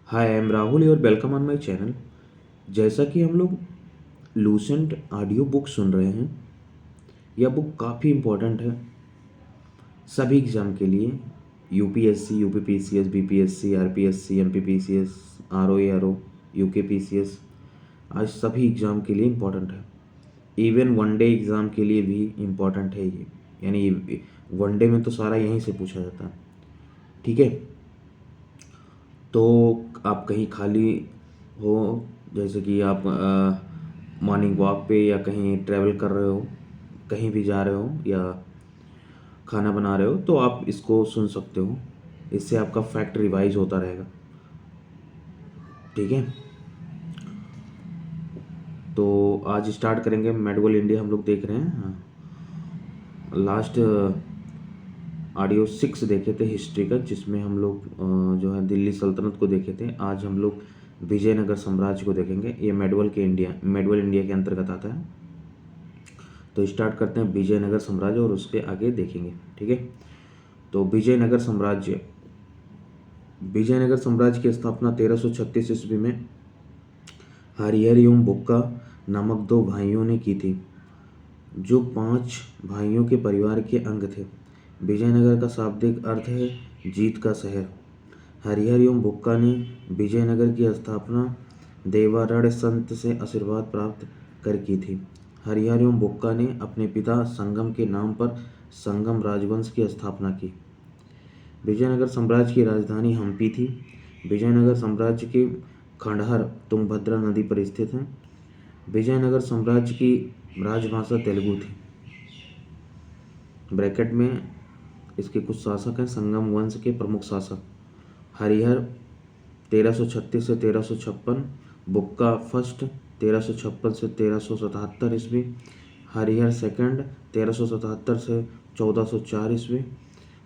Hi I am Rahul और welcome on my channel. जैसा कि हम लोग लूसेंट ऑडियो बुक सुन रहे हैं, यह बुक काफ़ी इम्पोर्टेंट है सभी एग्ज़ाम के लिए। UPSC, UPPCS, BPSC, RPSC, MPPCS, RO, UKPCS, आज सभी एग्ज़ाम के लिए इम्पोर्टेंट है। इवन वनडे एग्ज़ाम के लिए भी इम्पोर्टेंट है ये, यानी वनडे में तो सारा यहीं से पूछा जाता है। ठीक है, तो आप कहीं खाली हो, जैसे कि आप मॉर्निंग वॉक पे या कहीं ट्रैवल कर रहे हो, कहीं भी जा रहे हो या खाना बना रहे हो, तो आप इसको सुन सकते हो। इससे आपका फैक्ट रिवाइज होता रहेगा। ठीक है, तो आज स्टार्ट करेंगे। मेडवल इंडिया हम लोग देख रहे हैं। लास्ट ऑडियो 6 देखे थे हिस्ट्री का, जिसमें हम लोग जो है दिल्ली सल्तनत को देखे थे। आज हम लोग विजयनगर साम्राज्य को देखेंगे। ये मेडवल इंडिया के अंतर्गत आता है। तो स्टार्ट करते हैं विजयनगर साम्राज्य और उसके आगे देखेंगे। ठीक है, तो विजयनगर साम्राज्य की स्थापना 1336 ईस्वी में हरिहर एवं बुक्का नामक दो भाइयों ने की थी, जो 5 भाइयों के परिवार के अंग थे। विजयनगर का शाब्दिक अर्थ है जीत का शहर। हरिहर एवं बुक्का ने विजयनगर की स्थापना देवारण्य संत से आशीर्वाद प्राप्त कर की थी। हरिहर एवं बुक्का ने अपने पिता संगम के नाम पर संगम राजवंश की स्थापना की। विजयनगर साम्राज्य की राजधानी हम्पी थी। विजयनगर साम्राज्य के खंडहर तुंगभद्रा नदी पर स्थित हैं। विजयनगर साम्राज्य की राजभाषा तेलुगु थी। ब्रैकेट में इसके कुछ शासक हैं। संगम वंश के प्रमुख शासक हरिहर 1336 से 1356, बुक्का फर्स्ट 1356 से 1377 ईस्वी, हरिहर सेकंड 1377 से 1404 ईस्वी,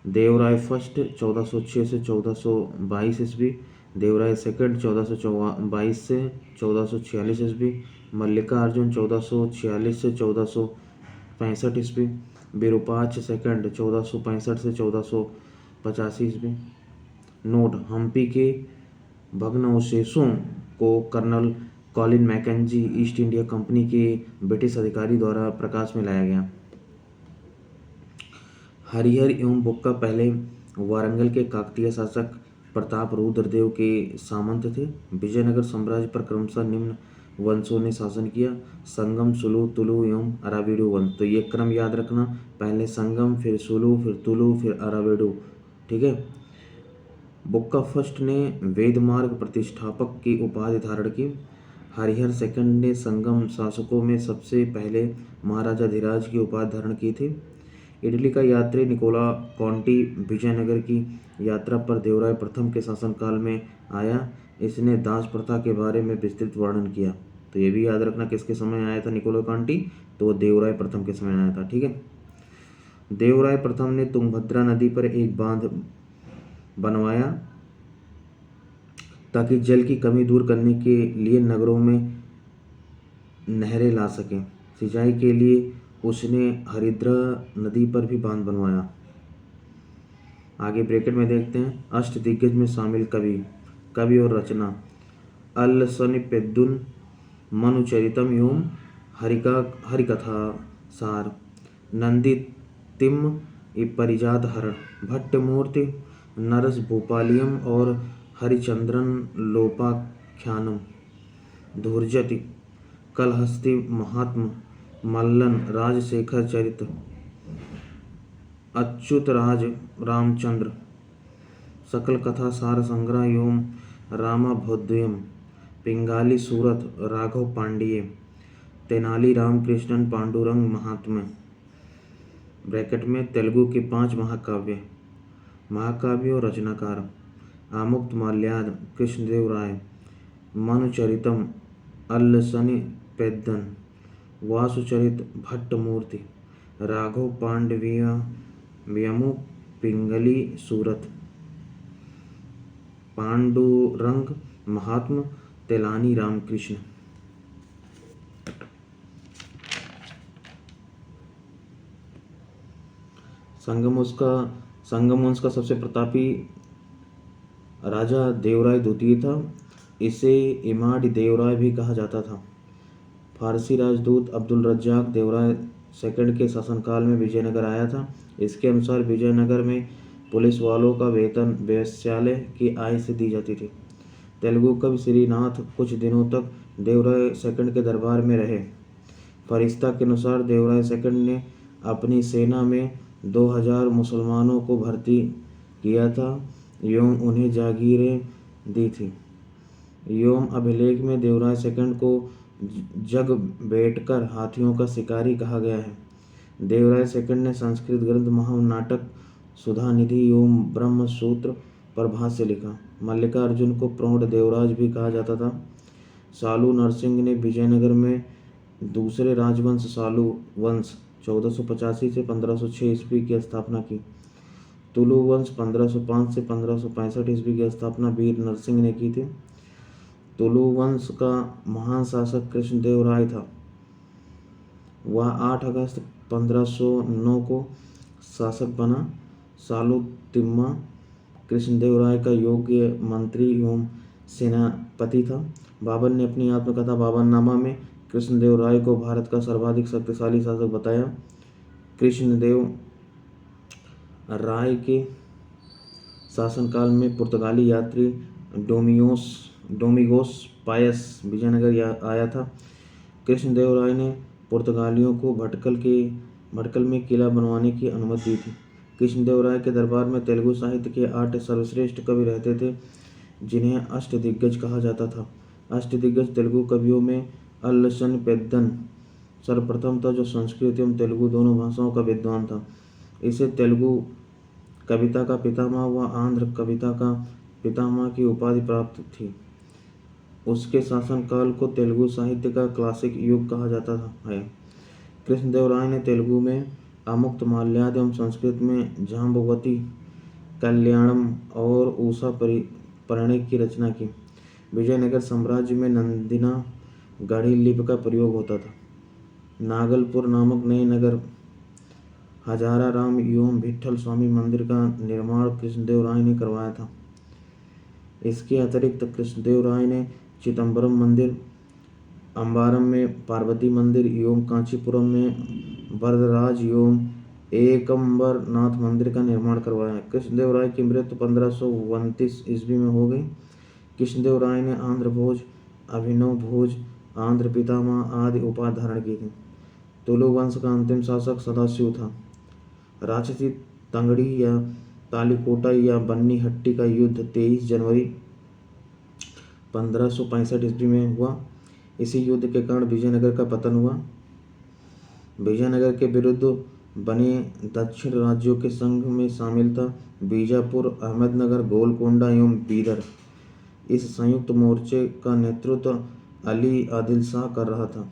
देवराय फर्स्ट 1406 से 1422 ईस्वी, देवराय सेकंड 1422 से 1446 ईस्वी, मल्लिकार्जुन 1446 से 1465 ईस्वी, विरूपाक्ष सेकंड 1465 से 1485 ईस्वी। नोट: हम्पी के भग्नावशेषों को colonel Colin Mackenzie East India company के ब्रिटिश अधिकारी द्वारा प्रकाश में लाया गया। हरिहर एवं बुक्का पहले वारंगल के काकतीय शासक प्रताप रुद्रदेव के सामंत थे। विजयनगर साम्राज्य पर क्रमशः निम्न वंशों ने शासन किया: संगम, सुलु, तुलु एवं अराविडु वंश। तो ये क्रम याद रखना, पहले संगम, फिर सुलु, फिर तुलु, फिर अराविडु। ठीक है, बुक्का फर्स्ट ने वेदमार्ग प्रतिष्ठापक की उपाधि धारण की। हरिहर सेकंड ने संगम शासकों में सबसे पहले महाराजा धीराज की उपाधि धारण की थी। इटली का यात्री निकोला कॉन्टी विजयनगर की यात्रा पर देवराय प्रथम के शासनकाल में आया। इसने दास प्रथा के बारे में विस्तृत वर्णन किया। तो ये भी याद रखना, किसके समय आया था निकोला कॉन्टी, तो वो देवराय प्रथम के समय आया था। ठीक है, देवराय प्रथम ने तुंगभद्रा नदी पर एक बांध बनवाया ताकि जल की कमी दूर करने के लिए नगरों में नहरें ला सकें। सिंचाई के लिए उसने हरिद्रा नदी पर भी बांध बनवाया। आगे ब्रैकेट में देखते हैं, अष्टदिग्गज में शामिल कवि और रचना: अल्लसनिपेद्दुन, मनुचरितम एवं हरिकथा सार, नंदी तिम्म परिजातहरण, भट्टमूर्ति, नरस भूपालियम और हरिचंद्रन लोपाख्यानम, धूर्जटि, कलहस्ती महात्म, मल्लन राजशेखर चरित, अच्युतराज रामचंद्र, सकल कथा सार संग्रह एवं रामाभ्युदयम, पिंगाली सूरत राघव पांडिये, तेनाली रामकृष्णन पांडुरंग महात्म्य। ब्रैकेट में तेलुगु के 5 महाकाव्य और रचनाकार: आमुक्त माल्याद कृष्णदेव राय, मनुचरितम अल्लसनिपेद्दन, वासुचरित भट्टमूर्ति, राघव पांडवियमु, पिंगली सूरत, पांडुरंग महात्म, तेलानी रामकृष्ण। संगम वंश का सबसे प्रतापी राजा देवराय द्वितीय था। इसे इमाड देवराय भी कहा जाता था। फारसी राजदूत अब्दुल रज्जाक देवराय सेकंड के शासनकाल में विजयनगर आया था। इसके अनुसार विजयनगर में पुलिस वालों का वेतन वेश्यालय की आय से दी जाती थी। तेलुगु कवि श्रीनाथ कुछ दिनों तक देवराय सेकंड के दरबार में रहे। फरिश्ता के अनुसार देवराय सेकंड ने अपनी सेना में 2000 मुसलमानों को भर्ती किया था एवं उन्हें जागीरें दी थी। एवं अभिलेख में देवराय सेकंड को जग बैठकर हाथियों का शिकारी कहा गया है। देवराय सेकंड ने संस्कृत ग्रंथ महानाटक सुधानिधि एवं ब्रह्म सूत्र पर भाष्य लिखा। मल्लिकार्जुन को प्रौढ़ देवराज भी कहा जाता था। सालू नरसिंह ने विजयनगर में दूसरे राजवंश सालू वंश 1485 से 1506 ईस्वी की स्थापना की। तुलु वंश 1505 से 1565 ईस्वी की स्थापना वीर नरसिंह ने की थी। तुलु वंश का महान शासक कृष्णदेव राय था। वह 8 अगस्त 1509 को शासक बना। सालू तिम्मा कृष्णदेव राय का योग्य मंत्री एवं सेनापति था। बाबर ने अपनी आत्मकथा बाबरनामा में कृष्णदेव राय को भारत का सर्वाधिक शक्तिशाली शासक बताया। कृष्णदेव राय के शासनकाल में पुर्तगाली यात्री डोमिगोस पायस विजयनगर आया था। कृष्णदेव राय ने पुर्तगालियों को भटकल में किला बनवाने की अनुमति दी थी। कृष्णदेव राय के दरबार में तेलुगु साहित्य के 8 सर्वश्रेष्ठ कवि रहते थे, जिन्हें अष्टदिग्गज कहा जाता था। अष्टदिग्गज तेलुगु कवियों में अल्लसन पेद्दन सर्वप्रथम था, जो संस्कृत एवं तेलुगु दोनों भाषाओं का विद्वान था। इसे तेलुगु कविता का पितामह व आंध्र कविता का पितामह की उपाधि प्राप्त थी। उसके शासनकाल को तेलुगु साहित्य का क्लासिक युग कहा जाता है। कृष्णदेव राय ने तेलुगु में अमुक्त माल्याद एवं संस्कृत में जाम्बवती कल्याणम और उषा परिणय की रचना की। विजयनगर साम्राज्य में नंदिना गढ़ी लिपि का प्रयोग होता था। नागलपुर नामक नए नगर हजारा राम एवं विठ्ठल स्वामी मंदिर का निर्माण कृष्णदेव राय ने करवाया था। इसके अतिरिक्त कृष्णदेव राय ने चिदम्बरम मंदिर, अम्बारम में पार्वती मंदिर एवं कांचीपुरम में वरदराज एवं एकम्बर नाथ मंदिर का निर्माण करवाया। कृष्णदेव राय की मृत्यु 1529 ईस्वी में हो गई। कृष्णदेव राय ने आंध्र भोज, अभिनव भोज, आंध्र पितामह आदि उपाधि धारण की थी। तुलु वंश का अंतिम शासक सदाशिव था। राजसी तंगड़ी या तालीकोटा या बन्नी हट्टी का युद्ध 23 जनवरी 1565 ईस्वी में हुआ। इसी युद्ध के कारण विजयनगर का पतन हुआ। विजयनगर के विरुद्ध बने दक्षिण राज्यों के संघ में शामिल था बीजापुर, अहमदनगर, गोलकोंडा एवं बीदर। इस संयुक्त मोर्चे का नेतृत्व अली आदिल शाह कर रहा था।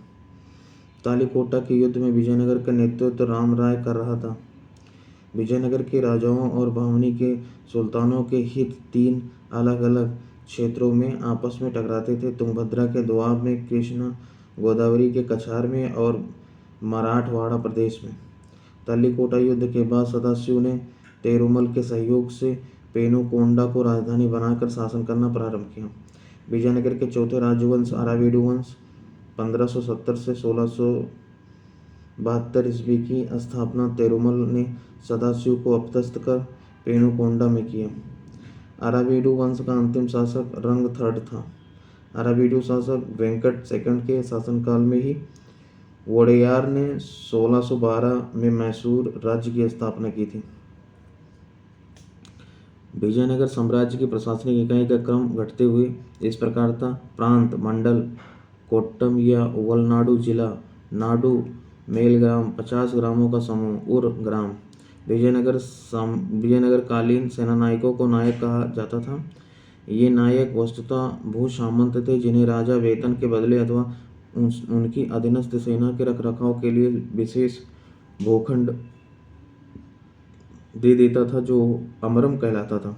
तालीकोटा के युद्ध में विजयनगर का नेतृत्व राम राय कर रहा था। विजयनगर के राजाओं और बहमनी के सुल्तानों के हित 3 अलग अलग क्षेत्रों में आपस में टकराते थे। तुंगभद्रा के दोआब में, कृष्णा गोदावरी के कछार में और मराठवाड़ा प्रदेश में। तालीकोटा युद्ध के बाद सदाशिव ने पेरुमल के सहयोग से पेनुकोंडा को राजधानी बनाकर शासन करना प्रारंभ किया। विजयनगर के चौथे राजवंश अराविडु वंश 1570 से 1672 ईस्वी की स्थापना पेरुमल ने सदाशिव को अपदस्थ कर पेनुकोंडा में किया। अराविडु वंश का अंतिम शासक रंगथड था। अराविडु शासक वेंकट सेकंड के शासनकाल में ही वोडेयार ने 1612 में मैसूर राज्य की स्थापना की थी। विजयनगर साम्राज्य की प्रशासनिक इकाई का क्रम घटते हुए इस प्रकार था: प्रांत, मंडल, कोट्टम या वलनाडु जिला, नाडु मेलग्राम 50 ग्रामों का समूह, उर ग्राम। विजयनगर कालीन सेनानायकों को नायक कहा जाता था। ये नायक वस्तुतः भूसामंत थे, जिन्हें राजा वेतन के बदले अथवा उनकी अधीनस्थ सेना के रखरखाव के लिए विशेष भूखंड दे देता था, जो अमरम कहलाता था।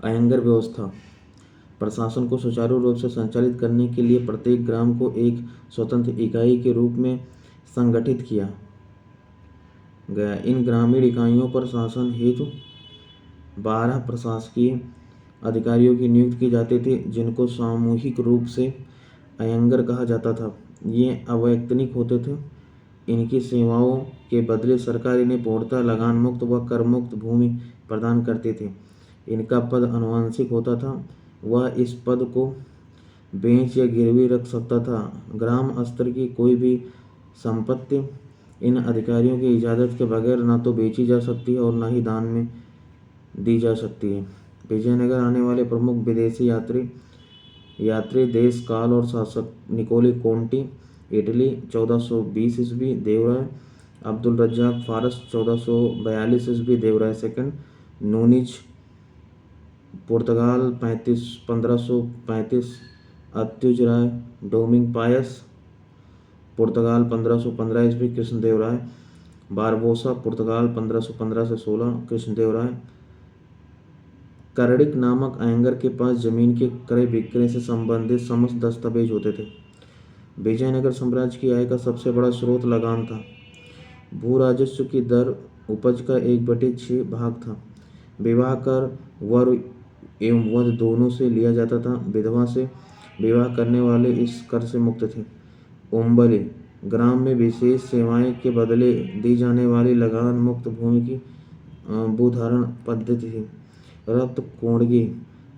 अयंगर व्यवस्था प्रशासन को सुचारू रूप से संचालित करने के लिए प्रत्येक ग्राम को एक स्वतंत्र इकाई के रूप में संगठित किया गया। इन ग्रामीण इकाइयों पर शासन हेतु 12 प्रशासकीय अधिकारियों की नियुक्ति की जाती थी, जिनको सामूहिक रूप से अयंगर कहा जाता था। ये अवैतनिक होते थे। इनकी सेवाओं के बदले सरकार इन्हें पूर्णतः लगान मुक्त व कर मुक्त भूमि प्रदान करती थी। इनका पद आनुवंशिक होता था। वह इस पद को बेच या गिरवी रख सकता था। ग्राम स्तर की कोई भी संपत्ति इन अधिकारियों की इजाज़त के बगैर न तो बेची जा सकती है और न ही दान में दी जा सकती है। विजयनगर आने वाले प्रमुख विदेशी यात्री देश काल और शासक निकोले कोंटी इटली 1420 ईस्वी देवराय, अब्दुल रज्जाक फारस 1442 ईस्वी देवराय सेकंड, नूनिज पुर्तगाल 1535, अत्युज राय डोमिंग पायस पुर्तगाल 1515 ईस्वी कृष्णदेवराय, बारबोसा पुर्तगाल 1515 से 16 कृष्णदेवराय। कर्णिक नामक अयंगर के पास जमीन के क्रय विक्रय से संबंधित समस्त दस्तावेज होते थे। विजयनगर साम्राज्य की आय का सबसे बड़ा स्रोत लगान था। भू राजस्व की दर उपज का 1/6 भाग था। विवाह कर वर एवं वध दोनों से लिया जाता था। विधवा से विवाह करने वाले इस कर से मुक्त थे। ओम्बले ग्राम में विशेष सेवाएं के बदले दी जाने वाली लगान मुक्त भूमि की भूधारण पद्धति थी। रक्त कोणगी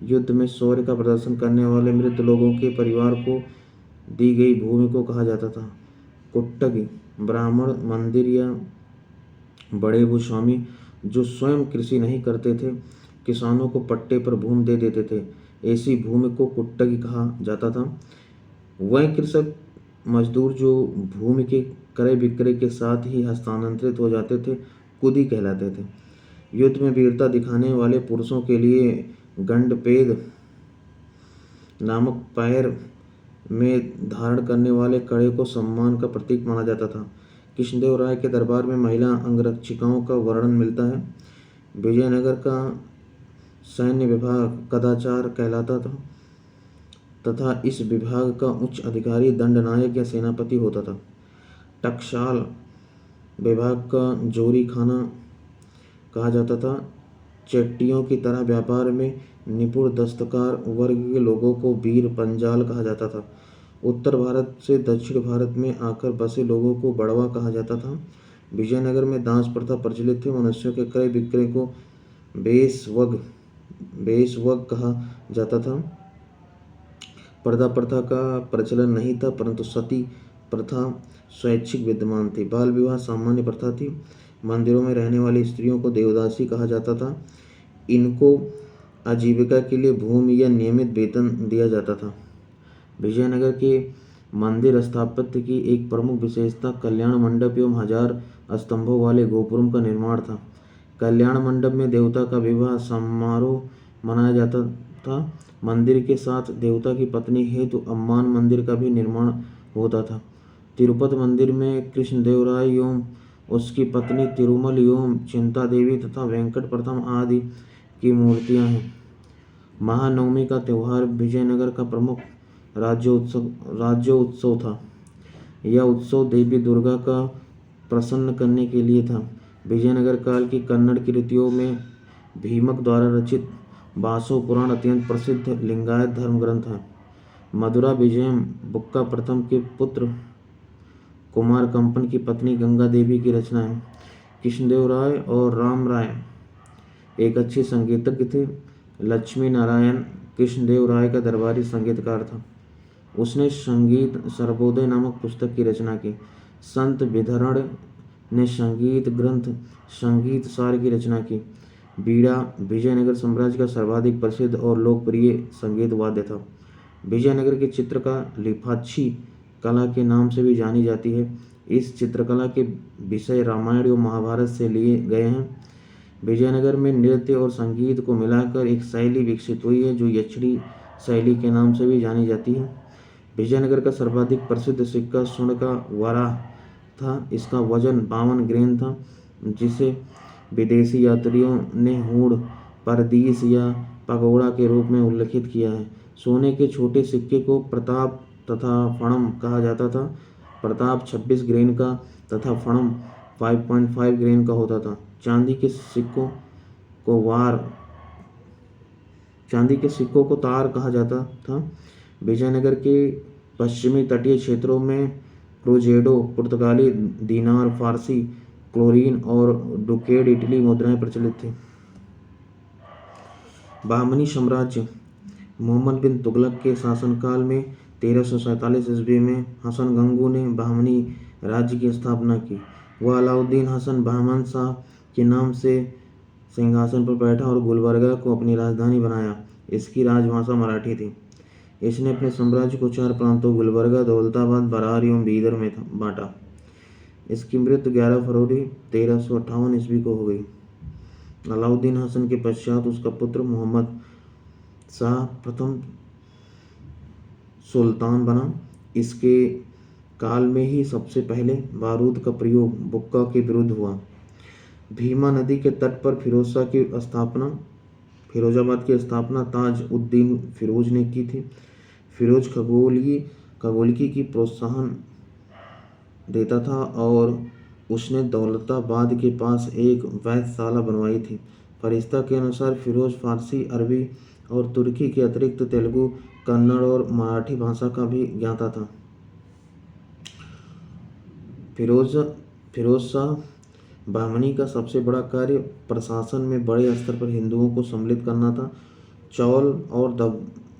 युद्ध में शौर्य का प्रदर्शन करने वाले मृत लोगों के परिवार को दी गई भूमि को कहा जाता था। कुट्टगी ब्राह्मण मंदिर या बड़े भूस्वामी जो स्वयं कृषि नहीं करते थे, किसानों को पट्टे पर भूमि दे देते थे। ऐसी भूमि को कुट्टगी कहा जाता था। वह कृषक मजदूर जो भूमि के क्रय विक्रय के साथ ही हस्तांतरित हो जाते थे, कुदी कहलाते थे। युद्ध में वीरता दिखाने वाले पुरुषों के लिए गंडपेद नामक पैर में धारण करने वाले कड़े को सम्मान का प्रतीक माना जाता था। कृष्णदेवराय के दरबार में महिला अंगरक्षिकाओं का वर्णन मिलता है। विजयनगर का सैन्य विभाग कदाचार कहलाता था तथा इस विभाग का उच्च अधिकारी दंडनायक या सेनापति होता था। टकसाल विभाग का जोरी खाना कहा जाता था। चेट्टियों की तरह व्यापार में निपुण दस्तकार वर्ग के लोगों को वीर पंजाल कहा जाता था। उत्तर भारत से दक्षिण भारत में आकर बसे लोगों को बड़वा कहा जाता था। विजयनगर में दास प्रथा प्रचलित थी। मनुष्यों के क्रय विक्रय को बेसवग कहा जाता था। पर्दा प्रथा का प्रचलन नहीं था, परंतु सती प्रथा स्वैच्छिक विद्यमान थी। बाल विवाह सामान्य प्रथा थी। मंदिरों में रहने वाली स्त्रियों को देवदासी कहा जाता था। इनको आजीविका के लिए भूमि या नियमित वेतन दिया जाता था। विजयनगर के मंदिर स्थापत्य की एक प्रमुख विशेषता कल्याण मंडप एवं 1000 स्तंभों वाले गोपुरम का निर्माण था। कल्याण मंडप में देवता का विवाह समारोह मनाया जाता था। मंदिर के साथ देवता की पत्नी हेतु अम्मान मंदिर का भी निर्माण होता था। तिरुपति मंदिर में कृष्णदेवराय एवं उसकी पत्नी तिरुमल एवं चिंता देवी तथा वेंकट प्रथम आदि की मूर्तियां हैं। महानवमी का त्यौहार विजयनगर का प्रमुख राज्योत्सव था। यह उत्सव देवी दुर्गा का प्रसन्न करने के लिए था। विजयनगर काल की कन्नड़ कृतियों में भीमक द्वारा रचित बासो पुराण अत्यंत प्रसिद्ध लिंगायत धर्म ग्रंथ है। मधुरा विजयम बुक्का प्रथम के पुत्र कुमार कंपन की पत्नी गंगा देवी की रचना है। कृष्णदेव राय और राम राय एक अच्छे संगीतज्ञ थे। लक्ष्मी नारायण कृष्णदेव राय का दरबारी संगीतकार था। उसने संगीत सर्वोदय नामक पुस्तक की रचना की। संत विधरण ने संगीत ग्रंथ संगीत सार की रचना की। बीड़ा विजयनगर साम्राज्य का सर्वाधिक प्रसिद्ध और लोकप्रिय संगीत वाद्य था। विजयनगर की चित्रकला लिफाछी कला के नाम से भी जानी जाती है। इस चित्रकला के विषय रामायण और महाभारत से लिए गए हैं। विजयनगर में नृत्य और संगीत को मिलाकर एक शैली विकसित हुई है जो यक्षिणी शैली के नाम से भी जानी जाती है। विजयनगर का सर्वाधिक प्रसिद्ध सिक्का स्वर्ण का वराह था। इसका वजन 52 ग्रेन था, जिसे विदेशी यात्रियों ने हूण, परदीस या पगोड़ा के रूप में उल्लिखित किया है। सोने के छोटे सिक्के को प्रताप तथा फणम कहा जाता था। प्रताप 26 ग्रेन का तथा फणम 5.5 ग्रेन का होता था। चांदी के सिक्कों को वार चांदी के सिक्कों को तार कहा जाता था। विजयनगर के पश्चिमी तटीय क्षेत्रों में क्रूजेडो, पुर्तगाली दीनार, फारसी क्लोरीन और डुकेड इटली मुद्राएं प्रचलित थी। बहमनी साम्राज्य। मोहम्मद बिन तुगलक के शासनकाल में 1347 ईस्वी में हसन गंगू ने बहमनी राज्य की स्थापना की। वह अलाउद्दीन हसन बहमन शाह के नाम से सिंहासन पर बैठा और गुलबर्गा को अपनी राजधानी बनाया। इसकी राजभाषा मराठी थी। इसने अपने साम्राज्य को 4 प्रांतों गुलबर्गा, दौलताबाद, बरार एवं बीदर में बांटा। इसकी मृत्यु 11 फरवरी 1358 ईस्वी को हो गई। अलाउद्दीन हसन के पश्चात उसका पुत्र मोहम्मद शाह प्रथम सुल्तान बना। इसके काल में ही सबसे पहले बारूद का प्रयोग बुक्का के विरुद्ध हुआ। भीमा नदी के तट पर फिरोजाबाद की स्थापना ताज उद्दीन फिरोज ने की थी। फिरोज खगोलकी की प्रोत्साहन देता था और उसने दौलताबाद के पास एक वैधशाला बनवाई थी। फरिश्ता के अनुसार फिरोज फारसी, अरबी और तुर्की के अतिरिक्त तेलुगु, कन्नड़ और मराठी भाषा का भी ज्ञाता था। फिरोज शाह बहमनी का सबसे बड़ा कार्य प्रशासन में बड़े स्तर पर हिंदुओं को सम्मिलित करना था। चौल और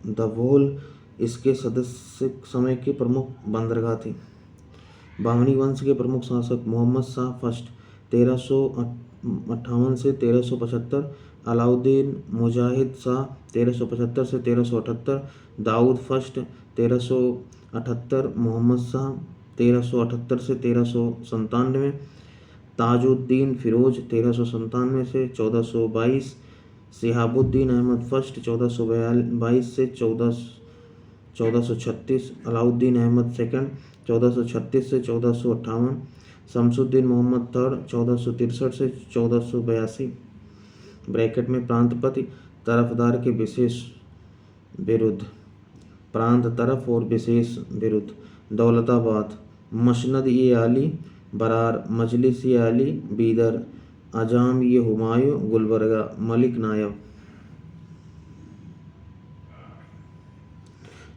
दभोल इसके सदस्य समय के प्रमुख बंदरगाह थे। बहमनी वंश के प्रमुख शासक मोहम्मद शाह फर्स्ट 1358 से 1375, अलाउद्दीन मुजाहिद शाह 1375 से 1378, दाऊद फर्स्ट 1378, मोहम्मद शाह 1378 से 1397, ताजुद्दीन फिरोज 1397 से 1422, शिहाबुद्दीन अहमद फर्स्ट 1422 से 1436, अलाउद्दीन अहमद सेकंड 1436 से 1458, शमसुद्दीन मोहम्मद थर्ड 1463 से 1482 ब्रैकेट में प्रांतपति तरफदार के विशेष विरुद्ध, प्रांत तरफ और विशेष विरुद्ध, दौलताबाद, मसनद ये आली, बरार, मजलिस ये आली, बीदर, अजाम ये हुमायूं, गुलबर्गा मलिक नायब।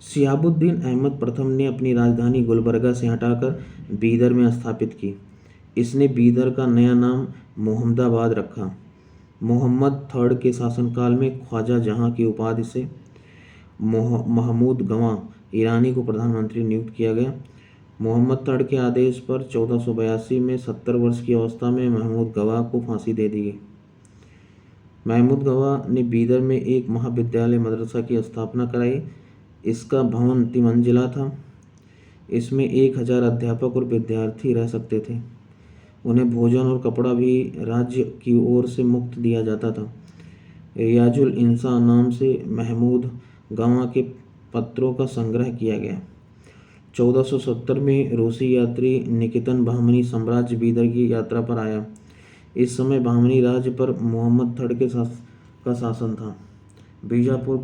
शिहाबुद्दीन अहमद प्रथम ने अपनी राजधानी गुलबर्गा से हटाकर बीदर में स्थापित की। इसने बीदर का नया नाम मोहम्मदाबाद रखा। मोहम्मद थर्ड के शासनकाल में ख्वाजा जहां की उपाधि से महमूद गवां ईरानी को प्रधानमंत्री नियुक्त किया गया। मोहम्मद थर्ड के आदेश पर 1482 में 70 वर्ष की अवस्था में महमूद गवाह को फांसी दे दी गई। महमूद गवाह ने बीदर में एक महाविद्यालय मदरसा की स्थापना कराई। इसका भवन 3 मंजिला था। इसमें 1000 अध्यापक और विद्यार्थी रह सकते थे। उन्हें भोजन और कपड़ा भी राज्य की ओर से मुफ्त दिया जाता था। रियाजुल इंसा नाम से महमूद गवाह के पत्रों का संग्रह किया गया। 1470 में रूसी यात्री निकितन बहमनी साम्राज्य बीदर की यात्रा पर आया। इस समय बहमनी राज्य पर मोहम्मद थर्ड का शासन था। बीजापुर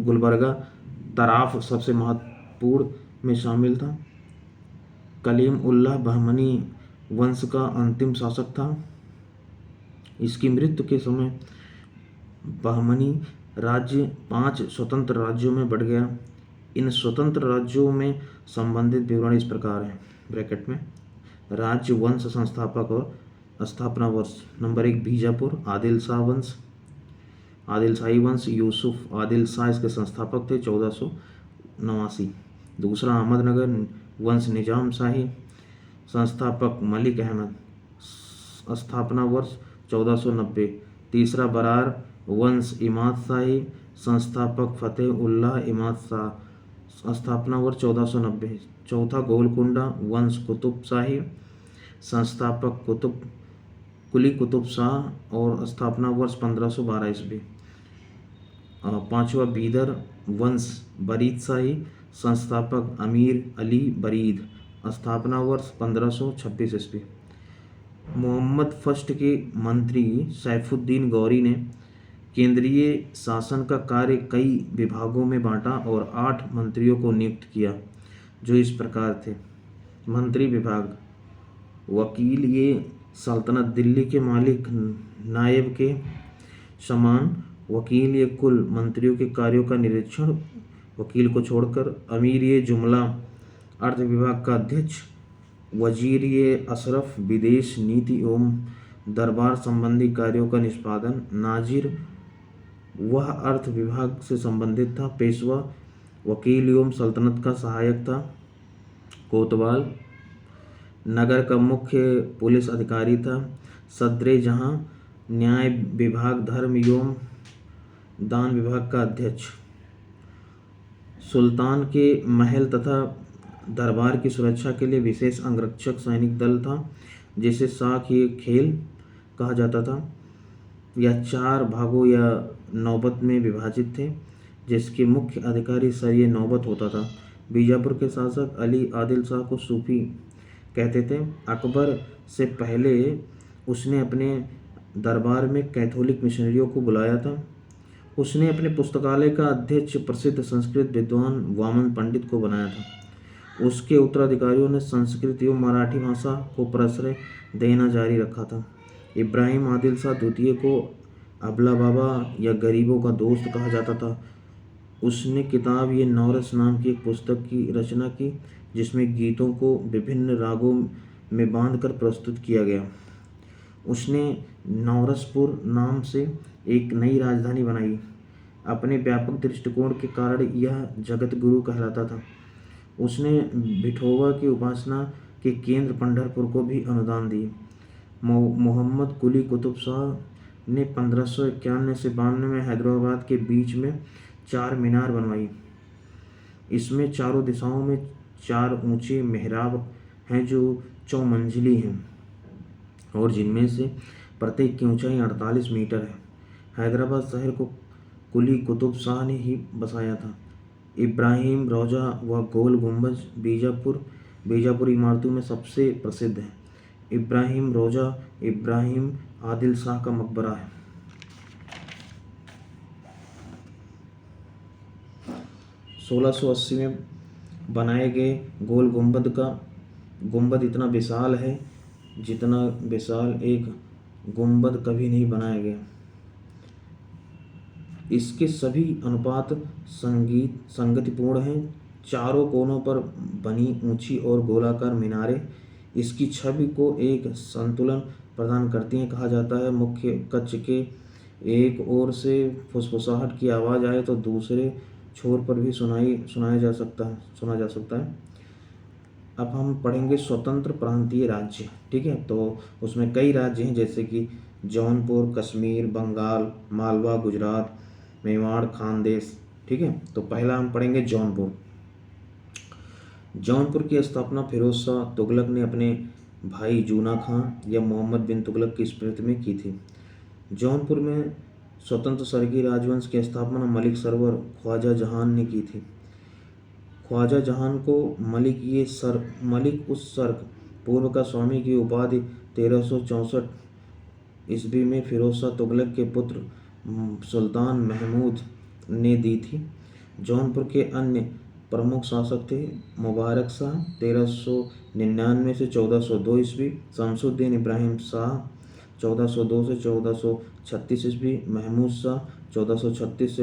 गुलबर्गा तराफ सबसे महत्वपूर्ण में शामिल था। कलीम उल्लाह बहमनी वंश का अंतिम शासक था। इसकी मृत्यु के समय बहमनी राज्य 5 स्वतंत्र राज्यों में बढ़ गया। इन स्वतंत्र राज्यों में संबंधित विवरण इस प्रकार हैं ब्रैकेट में। राज्य, वंश, संस्थापक और स्थापना वर्ष। नंबर 1 बीजापुर, आदिल शाही वंश, यूसुफ आदिल शाह इसके संस्थापक थे 1489। दूसरा अहमदनगर वंश, निजाम शाही, संस्थापक मलिक अहमद, स्थापना वर्ष 1490। तीसरा बरार वंश, इमाद शाही, संस्थापक फतेह उल्लाह इमाद शाह, स्थापना वर्ष 1490। चौथा गोलकुंडा वंश, कुतुब शाही, संस्थापक कुली कुतुब शाह और स्थापना वर्ष 1512 ईस्वी। पांचवा बीदर वंश, बरीद शाही, संस्थापक अमीर अली बरीद, स्थापना वर्ष 1526 ईस्वी। मोहम्मद फर्स्ट के मंत्री सैफुद्दीन गौरी ने केंद्रीय शासन का कार्य कई विभागों में बांटा और 8 मंत्रियों को नियुक्त किया, जो इस प्रकार थे। मंत्री विभाग, वकील ये सल्तनत दिल्ली के मालिक नायब के समान वकील ये कुल मंत्रियों के कार्यों का निरीक्षण, वकील को छोड़कर, अमीर ये जुमला अर्थ विभाग का अध्यक्ष, वजीर ये अशरफ विदेश नीति एवं दरबार संबंधी कार्यों का निष्पादन, नाजिर वह अर्थ विभाग से संबंधित था, पेशवा वकील एवं सल्तनत का सहायक था, कोतवाल नगर का मुख्य पुलिस अधिकारी था, सदरे जहां न्याय विभाग धर्म एवं दान विभाग का अध्यक्ष, सुल्तान के महल तथा दरबार की सुरक्षा के लिए विशेष अंगरक्षक सैनिक दल था जिसे शाह ये खेल कहा जाता था। यह 4 भागों या नौबत में विभाजित थे जिसके मुख्य अधिकारी सर नौबत होता था। बीजापुर के शासक अली आदिल शाह को सूफी कहते थे। अकबर से पहले उसने अपने दरबार में कैथोलिक मिशनरियों को बुलाया था। उसने अपने पुस्तकालय का अध्यक्ष प्रसिद्ध संस्कृत विद्वान वामन पंडित को बनाया था। उसके उत्तराधिकारियों ने संस्कृत एवं मराठी भाषा को प्रश्रय देना जारी रखा था। इब्राहिम आदिल शाह द्वितीय को अबला बाबा या गरीबों का दोस्त कहा जाता था। उसने किताब ये नौरस नाम की एक पुस्तक की रचना की जिसमें गीतों को विभिन्न रागों में बांधकर प्रस्तुत किया गया। उसने नौरसपुर नाम से एक नई राजधानी बनाई। अपने व्यापक दृष्टिकोण के कारण यह जगत गुरु कहलाता था। उसने विठोबा की उपासना के केंद्र पंढरपुर को भी अनुदान दिए। मोहम्मद कुली कुतुब शाह ने 1591 से 92 में हैदराबाद के बीच में 4 मीनार बनवाई। इसमें चारों दिशाओं में 4 ऊंचे मेहराब हैं जो चौमंजिली हैं और जिनमें से प्रत्येक की ऊंचाई 48 मीटर है। हैदराबाद शहर को कुली कुतुब शाह ने ही बसाया था। इब्राहिम रोजा व गोल गुंबज बीजापुर इमारतों में सबसे प्रसिद्ध है। इब्राहिम रोजा इब्राहिम आदिल शाह का मकबरा है। 1680 में बनाए गए गोल गुंबद इतना विशाल है जितना विशाल एक गुंबद कभी नहीं बनाया गया। इसके सभी अनुपात संगतिपूर्ण हैं। चारों कोनों पर बनी ऊंची और गोलाकार मीनारें इसकी छवि को एक संतुलन प्रदान करती हैं। कहा जाता है मुख्य कक्ष के एक ओर से फुसफुसाहट की आवाज़ आए तो दूसरे छोर पर भी सुना जा सकता है। अब हम पढ़ेंगे स्वतंत्र प्रांतीय राज्य। ठीक है, तो उसमें कई राज्य हैं जैसे कि जौनपुर, कश्मीर, बंगाल, मालवा, गुजरात, मेवाड़, खानदेश। ठीक है, तो पहला हम पढ़ेंगे जौनपुर। जौनपुर की स्थापना फिरोज शाह तुगलक ने अपने भाई जूना खां या मोहम्मद बिन तुगलक की स्मृति में की थी। जौनपुर में स्वतंत्र सरगी राजवंश की स्थापना मलिक सरवर ख्वाजा जहान ने की थी। ख्वाजा जहान को मलिक उस सर्क पूर्व का स्वामी की उपाधि 1364 ईस्वी में फिरोज शाह तुगलक के पुत्र सुल्तान महमूद ने दी थी। जौनपुर के अन्य प्रमुख शासक थे मुबारक शाह 1399 से 1402 ईस्वी, शमसुद्दीन इब्राहिम शाह 1402 से 1436 ईस्वी, महमूद शाह 1436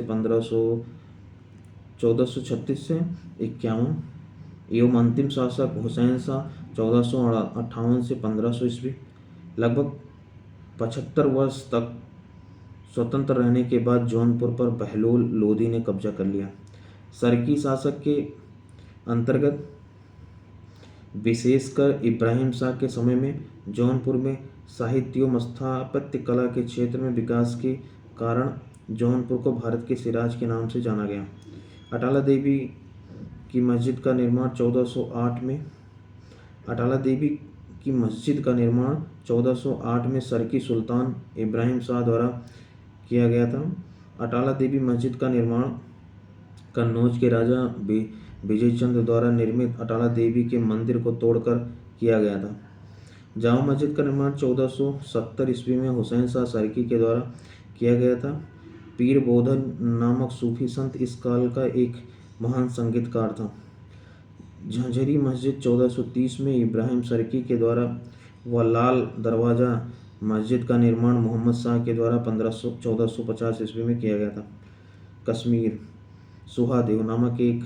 से 51 एवं अंतिम शासक हुसैन शाह 1458 से 1500 ईस्वी। लगभग 75 वर्ष तक स्वतंत्र रहने के बाद जौनपुर पर बहलोल लोदी ने कब्जा कर लिया। सरकी शासक के अंतर्गत विशेषकर इब्राहिम शाह के समय में जौनपुर में साहित्य एवं स्थापत्य कला के क्षेत्र में विकास के कारण जौनपुर को भारत के सिराज के नाम से जाना गया। अटाला देवी की मस्जिद का निर्माण 1408 में सरकी सुल्तान इब्राहिम शाह द्वारा किया गया था। अटाला देवी मस्जिद का निर्माण कन्नौज के राजा विजय चंद्र द्वारा निर्मित अटाला देवी के मंदिर को तोड़कर किया गया था। जामा मस्जिद का निर्माण 1470 ईस्वी में हुसैन शाह सरकी के द्वारा किया गया था। पीर बोधन नामक सूफी संत इस काल का एक महान संगीतकार था। झंझरी मस्जिद 1430 में इब्राहिम सरकी के द्वारा व लाल दरवाज़ा मस्जिद का निर्माण मोहम्मद शाह के द्वारा 1450 ईस्वी में किया गया था। कश्मीर, सुहादेव नामक एक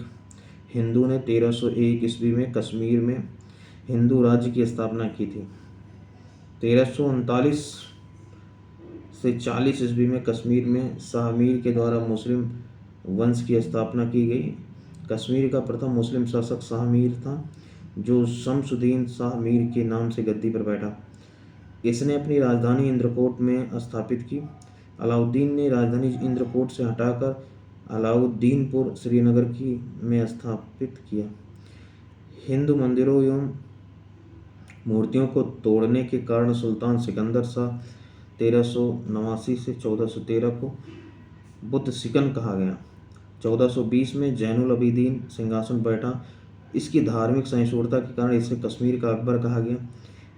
हिंदू ने 1301 ईस्वी में कश्मीर में हिंदू राज्य की स्थापना की थी। 1339 से 40 ईस्वी में कश्मीर में शाह मीर के द्वारा मुस्लिम वंश की स्थापना की गई। कश्मीर का प्रथम मुस्लिम शासक शाह मीर था, जो शमसुद्दीन शाह मीर के नाम से गद्दी पर बैठा। इसने अपनी राजधानी इंद्रकोट में स्थापित की। अलाउद्दीन ने राजधानी इंद्रकोट से हटाकर अलाउद्दीनपुर श्रीनगर की में स्थापित किया। हिंदू मंदिरों एवं मूर्तियों को तोड़ने के कारण सुल्तान सिकंदर शाह 1389 से 1413 को बुद्ध सिकन कहा गया। 1420 में जैनुल अबीदीन सिंहासन बैठा। इसकी धार्मिक सहिष्णुता के कारण इसे कश्मीर का अकबर कहा गया।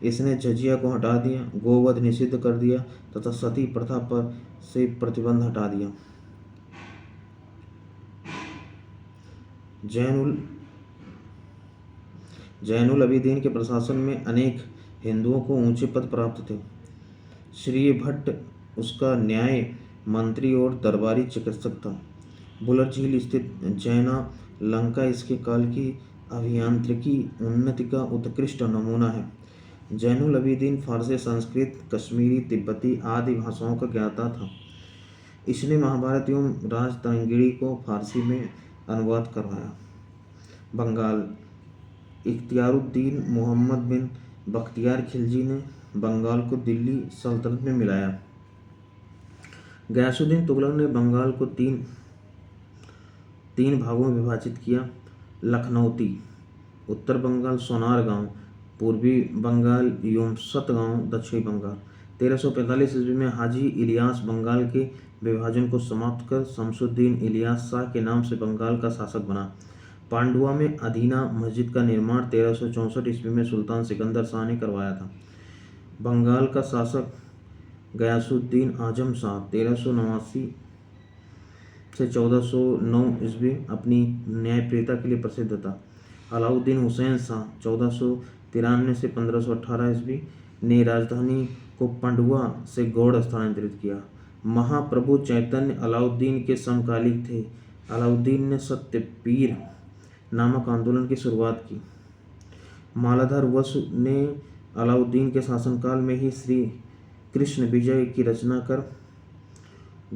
इसने जजिया को हटा दिया, गोवध निषिद्ध कर दिया तथा सती प्रथा पर से प्रतिबंध हटा दिया। जैनुल अबीदीन के प्रशासन में अनेक हिंदुओं को ऊंचे पद प्राप्त थे। श्री भट्ट उसका न्याय मंत्री और दरबारी चिकित्सक था। बुलर झील स्थित जैना लंका इसके काल की अभियांत्रिकी उन्नति का उत्कृष्ट नमूना है। जैनुल अबीदीन फारसी, संस्कृत, कश्मीरी, तिब्बती आदि भाषाओं का ज्ञाता था। इसने महाभारत एवं राजतरंगिणी को फारसी में अनुवाद करवाया। बंगाल, इख्तियारुद्दीन मोहम्मद बिन बख्तियार खिलजी ने बंगाल को दिल्ली सल्तनत में मिलाया। गयासुद्दीन तुगलक ने बंगाल को तीन भागों में विभाजित किया। लखनौती, उत्तर बंगाल, सोनारगांव पूर्वी बंगाल एवं सतगांव दक्षिणी बंगाल। 1345 ईस्वी में हाजी इलियास बंगाल के विभाजन को समाप्त कर शमसुद्दीन इलियास शाह के नाम से बंगाल का शासक बना। पांडुआ में अदीना मस्जिद का निर्माण 1364 ईस्वी में सुल्तान सिकंदर शाह ने करवाया था। बंगाल का शासक गयासुद्दीन आजम शाह 1389 से 1409 ईस्वी अपनी न्यायप्रियता के लिए प्रसिद्ध था। अलाउद्दीन हुसैन शाह 1493 से 1518 ईस्वी ने राजधानी को पांडुआ से गौड़ स्थानांतरित किया। महाप्रभु चैतन्य अलाउद्दीन के समकालिक थे। अलाउद्दीन ने सत्यपीर नामक आंदोलन की शुरुआत की। मालाधार वसु ने अलाउद्दीन के शासनकाल में ही श्री कृष्ण विजय की रचना कर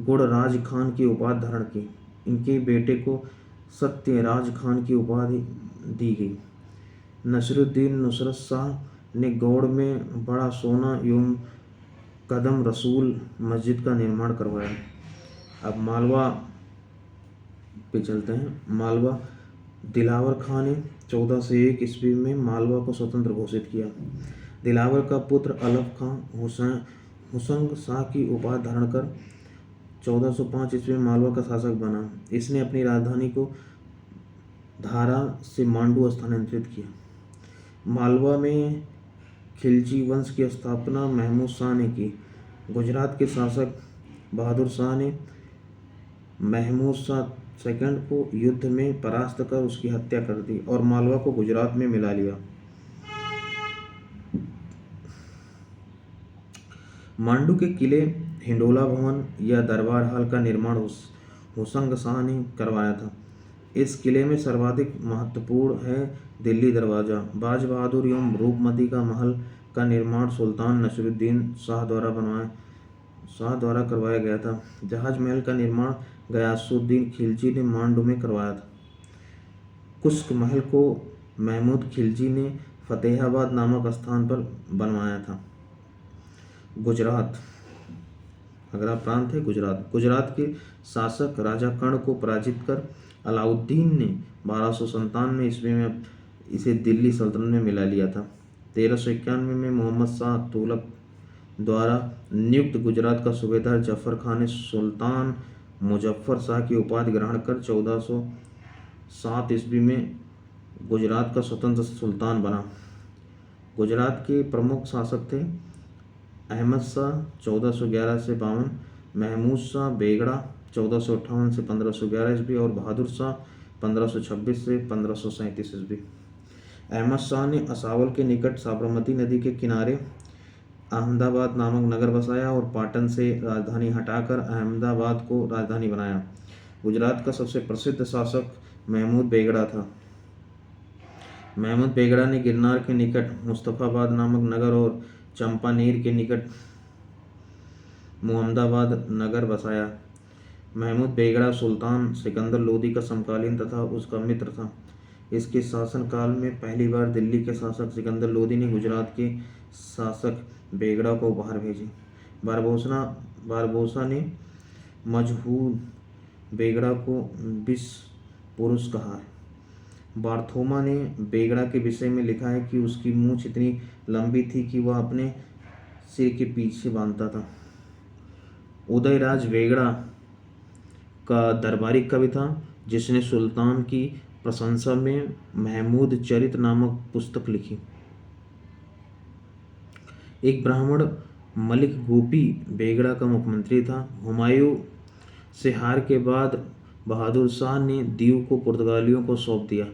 गुड़राज खान की उपाधि धारण की। इनके बेटे को सत्यराज खान की उपाधि दी गई। नसरुद्दीन नुसरत शाह ने गौड़ में बड़ा सोना एवं कदम रसूल मस्जिद का निर्माण करवाया। अब मालवा पे चलते हैं। मालवा, दिलावर खान ने 1401 ईस्वी में मालवा को स्वतंत्र घोषित किया। दिलावर का पुत्र अलफ खां हुसंग शाह की उपाधि धारण कर 1405 ईस्वी में मालवा का शासक बना। इसने अपनी राजधानी को धारा से मांडू स्थानांतरित किया। मालवा में खिलजी वंश की स्थापना महमूद शाह ने की। गुजरात के शासक बहादुर शाह ने महमूद शाह सेकंड को युद्ध में परास्त कर उसकी हत्या कर दी और मालवा को गुजरात में मिला लिया। मांडू के किले हिंडोला भवन या दरबार हाल का निर्माण हुसंग शाह ने करवाया था। इस किले में सर्वाधिक महत्वपूर्ण है दिल्ली दरवाजा। बाज बहादुर एवं रूपमती का महल का निर्माण सुल्तान नसरुद्दीन शाह द्वारा करवाया गया था। जहाज महल का निर्माण गयासुद्दीन खिलजी ने मांडू में करवाया था। कुश्क महल को महमूद खिलजी ने फतेहाबाद नामक स्थान पर बनवाया था। गुजरात, अगला प्रांत है गुजरात। गुजरात के शासक राजा कर्ण को पराजित कर अलाउद्दीन ने 1297 ईस्वी में इसे दिल्ली सल्तनत में मिला लिया था। 1391 में मोहम्मद शाह तुगलक द्वारा नियुक्त गुजरात का सूबेदार जफर खान ने सुल्तान मुजफ्फर शाह की उपाधि ग्रहण कर 1407 ईस्वी में गुजरात का स्वतंत्र सुल्तान बना। गुजरात के प्रमुख शासक थे अहमद शाह 1411 से 52, महमूद शाह बेगड़ा 1458 से 1511 ईस्वी और बहादुर शाह 1526 से 1537 ईस्वी। अहमद शाह ने असावल के निकट साबरमती नदी के किनारे अहमदाबाद नामक नगर बसाया और पाटन से राजधानी हटाकर अहमदाबाद को राजधानी बनाया। गुजरात का सबसे प्रसिद्ध शासक महमूद बेगड़ा था। महमूद बेगड़ा ने गिरनार के निकट मुस्तफाबाद नामक नगर और चंपानेर के निकट मुहम्मदाबाद नगर बसाया। महमूद बेगड़ा सुल्तान सिकंदर लोदी का समकालीन तथा उसका मित्र था। इसके शासनकाल में पहली बार दिल्ली के शासक सिकंदर लोदी ने गुजरात के शासक बेगड़ा को बाहर भेजी। बारबोसा ने मजहूद बेगड़ा को विष पुरुष कहा है। बार्थोमा ने बेगड़ा के विषय में लिखा है कि उसकी मूंछ इतनी लंबी थी कि वह अपने सिर के पीछे बांधता था। उदयराज बेगड़ा का दरबारी कवि था जिसने सुल्तान की प्रशंसा में महमूद चरित नामक पुस्तक लिखी। एक ब्राह्मण मलिक गोपी बेगड़ा का मुख्यमंत्री था। हुमायूं से हार के बाद बहादुर शाह ने दीव को पुर्तगालियों को सौंप दिया।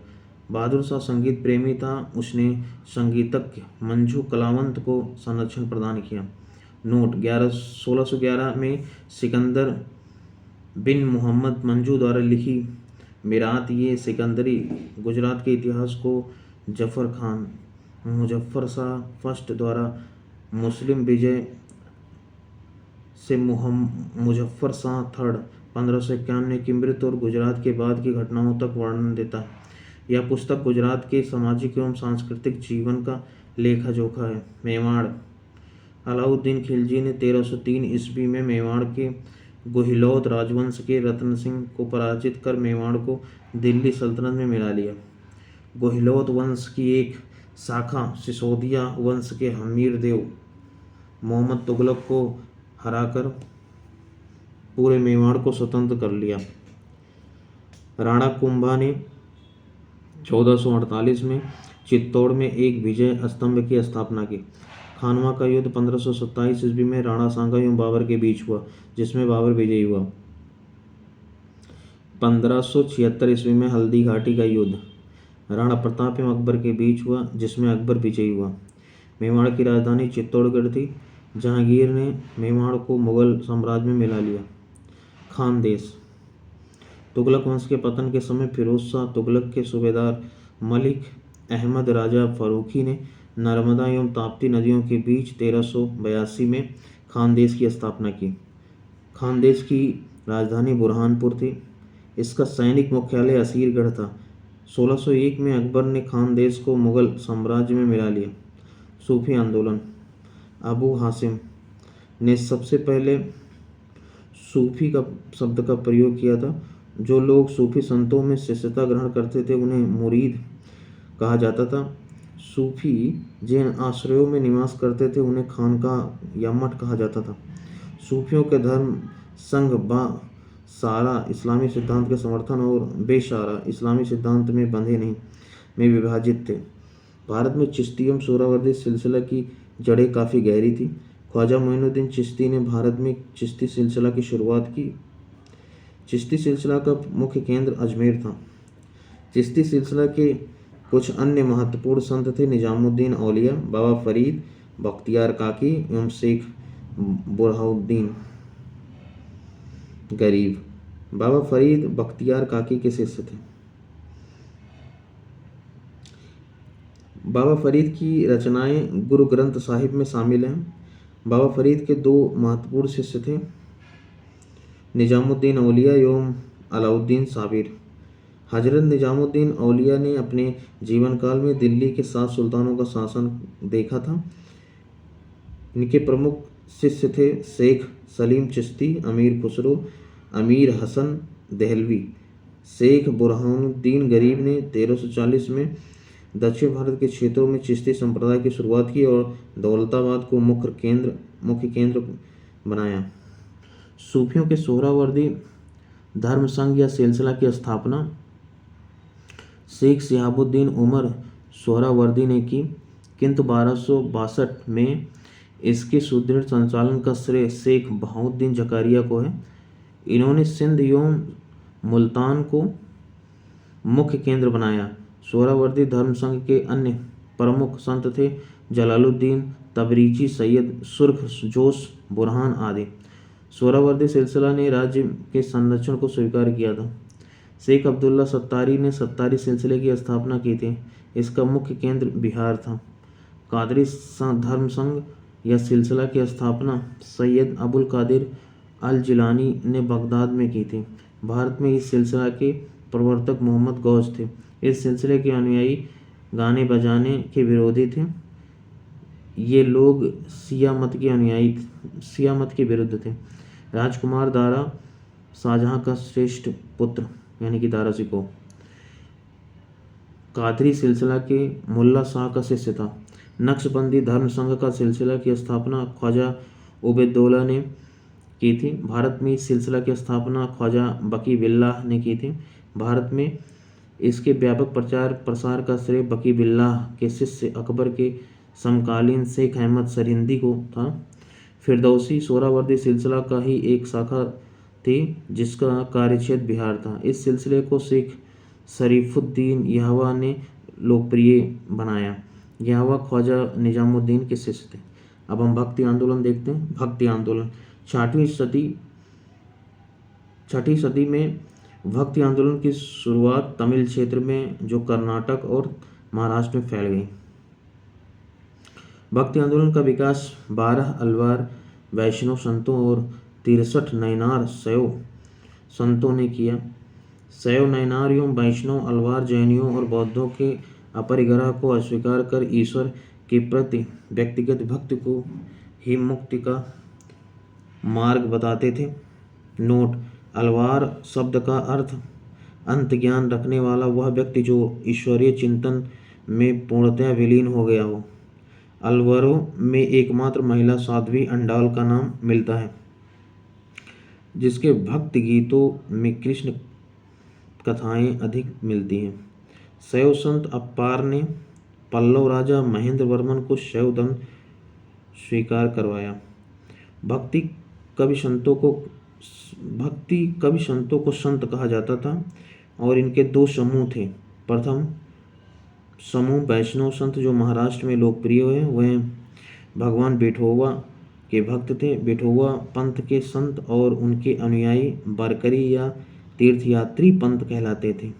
बहादुर शाह संगीत प्रेमी था। उसने संगीतज्ञ मंजू कलावंत को संरक्षण प्रदान किया। नोट 1611 में सिकंदर बिन मोहम्मद मंजू द्वारा लिखी मिरात ये सिकंदरी गुजरात के इतिहास को जफर खान मुजफ्फर शाह फर्स्ट द्वारा मुस्लिम विजय से मुजफ्फर शाह थर्ड 1551 की मृत्यु और गुजरात के बाद की घटनाओं तक वर्णन देता है। यह पुस्तक गुजरात के सामाजिक एवं सांस्कृतिक जीवन का लेखा जोखा है। मेवाड़ अलाउद्दीन खिलजी ने 1303 ईस्वी में मेवाड़ के गुहिलौत राजवंश के रतन सिंह को पराजित कर मेवाड़ को दिल्ली सल्तनत में मिला लिया। गुहिलौत वंश की एक शाखा सिसोदिया वंश के हमीर देव मोहम्मद तुगलक को हराकर पूरे मेवाड़ को स्वतंत्र कर लिया। राणा कुंभा ने 1448 में चित्तौड़ में एक विजय स्तंभ की स्थापना की। खानवा का युद्ध 1527 ईस्वी में राणा सांगा एवं बाबर के बीच हुआ जिसमें बाबर विजयी हुआ। 1576 ईस्वी में हल्दी घाटी का युद्ध राणा प्रताप एवं अकबर के बीच हुआ जिसमें अकबर विजयी हुआ। मेवाड़ की राजधानी चित्तौड़गढ़ थी। जहांगीर ने मेवाड़ को मुगल साम्राज्य में मिला लिया। खानदेश तुगलक वंश के पतन के समय फिरोज शाह तुगलक के सूबेदार मलिक अहमद राजा फारूकी ने नर्मदा एवं ताप्ती नदियों के बीच 1382 में खानदेश की स्थापना की। खानदेश की राजधानी बुरहानपुर थी। इसका सैनिक मुख्यालय असीरगढ़ था। 1601 में अकबर ने खानदेश को मुगल साम्राज्य में मिला लिया। सूफी आंदोलन अबू हासिम ने सबसे पहले सूफी का शब्द का प्रयोग किया था। जो लोग सूफी संतों में शिष्यता ग्रहण करते थे उन्हें मुरीद कहा जाता था। सूफी जिन आश्रयों में निवास करते थे उन्हें खानकाह या मठ कहा जाता था। सूफियों के धर्म संघ बा सारा इस्लामी सिद्धांत के समर्थन और बेशारा इस्लामी सिद्धांत में बंधे नहीं में विभाजित थे। भारत में चिश्ती एवं सोहरावर्दी सिलसिला की जड़ें काफ़ी गहरी थी। ख्वाजा मोइनुद्दीन चिश्ती ने भारत में चिश्ती सिलसिला की शुरुआत की। चिश्ती सिलसिला का मुख्य केंद्र अजमेर था। चिश्ती सिलसिला के कुछ अन्य महत्वपूर्ण संत थे निजामुद्दीन औलिया, बाबा फरीद, बख्तियार काकी एवं शेख बुरहाउद्दीन गरीब। बाबा फरीद बख्तियार काकी के शिष्य थे। बाबा फरीद की रचनाएं गुरु ग्रंथ साहिब में शामिल हैं। बाबा फरीद के दो महत्वपूर्ण शिष्य थे निजामुद्दीन औलिया एवं अलाउद्दीन साबिर। हजरत निजामुद्दीन औलिया ने अपने जीवन काल में दिल्ली के 7 सुल्तानों का शासन देखा था। इनके प्रमुख शिष्य थे शेख सलीम चिश्ती, अमीर खुसरो, अमीर हसन देहलवी। शेख बुरहानुद्दीन गरीब ने 1340 में दक्षिण भारत के क्षेत्रों में चिश्ती संप्रदाय की शुरुआत की और दौलताबाद को मुख्य केंद्र बनाया। सूफियों के सोहरावर्दी धर्म संघ या सिलसिला की स्थापना शेख शिहाबुद्दीन उमर सोहरावर्दी ने की, किंतु 1262 में इसके सुदृढ़ संचालन का श्रेय शेख बहाउद्दीन जकारिया को है। इन्होंने सिंध एवं मुल्तान को मुख्य केंद्र बनाया। सोहरावर्दी धर्म संघ के अन्य प्रमुख संत थे जलालुद्दीन तबरीची, सैयद सुर्ख जोश, बुरहान आदि। सोहरावर्दी सिलसिला ने राज्य के संरक्षण को स्वीकार किया था। शेख अब्दुल्ला सत्तारी ने सत्तारी सिलसिले की स्थापना की थी। इसका मुख्य केंद्र बिहार था। कादरी धर्म संघ या सिलसिला की स्थापना सैयद अबुल कादिर अल जिलानी ने बगदाद में की थी। भारत में इस सिलसिला के प्रवर्तक मोहम्मद गौस थे। इस सिलसिले के अनुयायी गाने बजाने के विरोधी थे। ये लोग शिया मत के विरुद्ध थे। राजकुमार दारा शाहजहां का श्रेष्ठ पुत्र यानी कि दारा शिकोह कादरी सिलसिला के मुल्ला शाह का शिष्य था। नक्शबंदी धर्म संघ का सिलसिला की स्थापना ख्वाजा उबैदुल्लाह ने की थी। भारत में इस सिलसिला की स्थापना ख्वाजा बकी बिल्लाह ने की थी। भारत में इसके व्यापक प्रचार प्रसार का श्रेय बकी बिल्लाह के शिष्य अकबर के समकालीन शेख अहमद सरिंदी को था। फिरदौसी सोहरावर्दी सिलसिला का ही एक शाखा थी जिसका कार्यक्षेत्र बिहार था। इस सिलसिले को शेख शरीफुद्दीन यहवा ने लोकप्रिय बनाया। यहवा ख्वाजा निजामुद्दीन के शिष्य थे। अब हम भक्ति आंदोलन देखते हैं। भक्ति आंदोलन छठी सदी में भक्ति आंदोलन की शुरुआत तमिल क्षेत्र में जो कर्नाटक और महाराष्ट्र में फैल गई। भक्ति आंदोलन का विकास 12 अलवार वैष्णव संतों और 63 नयनार शैव संतों ने किया। शैव नयनारियों वैष्णव अलवार जैनियों और बौद्धों के अपरिग्रह को अस्वीकार कर ईश्वर के प्रति व्यक्तिगत भक्ति को ही मुक्ति का मार्ग बताते थे। नोट: अलवार शब्द का अर्थ अंत ज्ञान रखने वाला वह व्यक्ति जो ईश्वरीय चिंतन में पूर्णतः विलीन हो गया हो। अलवरों में एकमात्र महिला साध्वी अंडाल का नाम मिलता है जिसके भक्ति गीतों में कृष्ण कथाएं अधिक मिलती हैं। शैव संत अप्पार ने पल्लव राजा महेंद्र वर्मन को शैव धर्म स्वीकार करवाया। भक्ति कवि संतों को संत कहा जाता था और इनके दो समूह थे। प्रथम समूह वैष्णव संत जो महाराष्ट्र में लोकप्रिय हुए वह भगवान विठोबा के भक्त थे। विठोबा पंथ के संत और उनके अनुयायी वारकरी या तीर्थयात्री पंथ कहलाते थे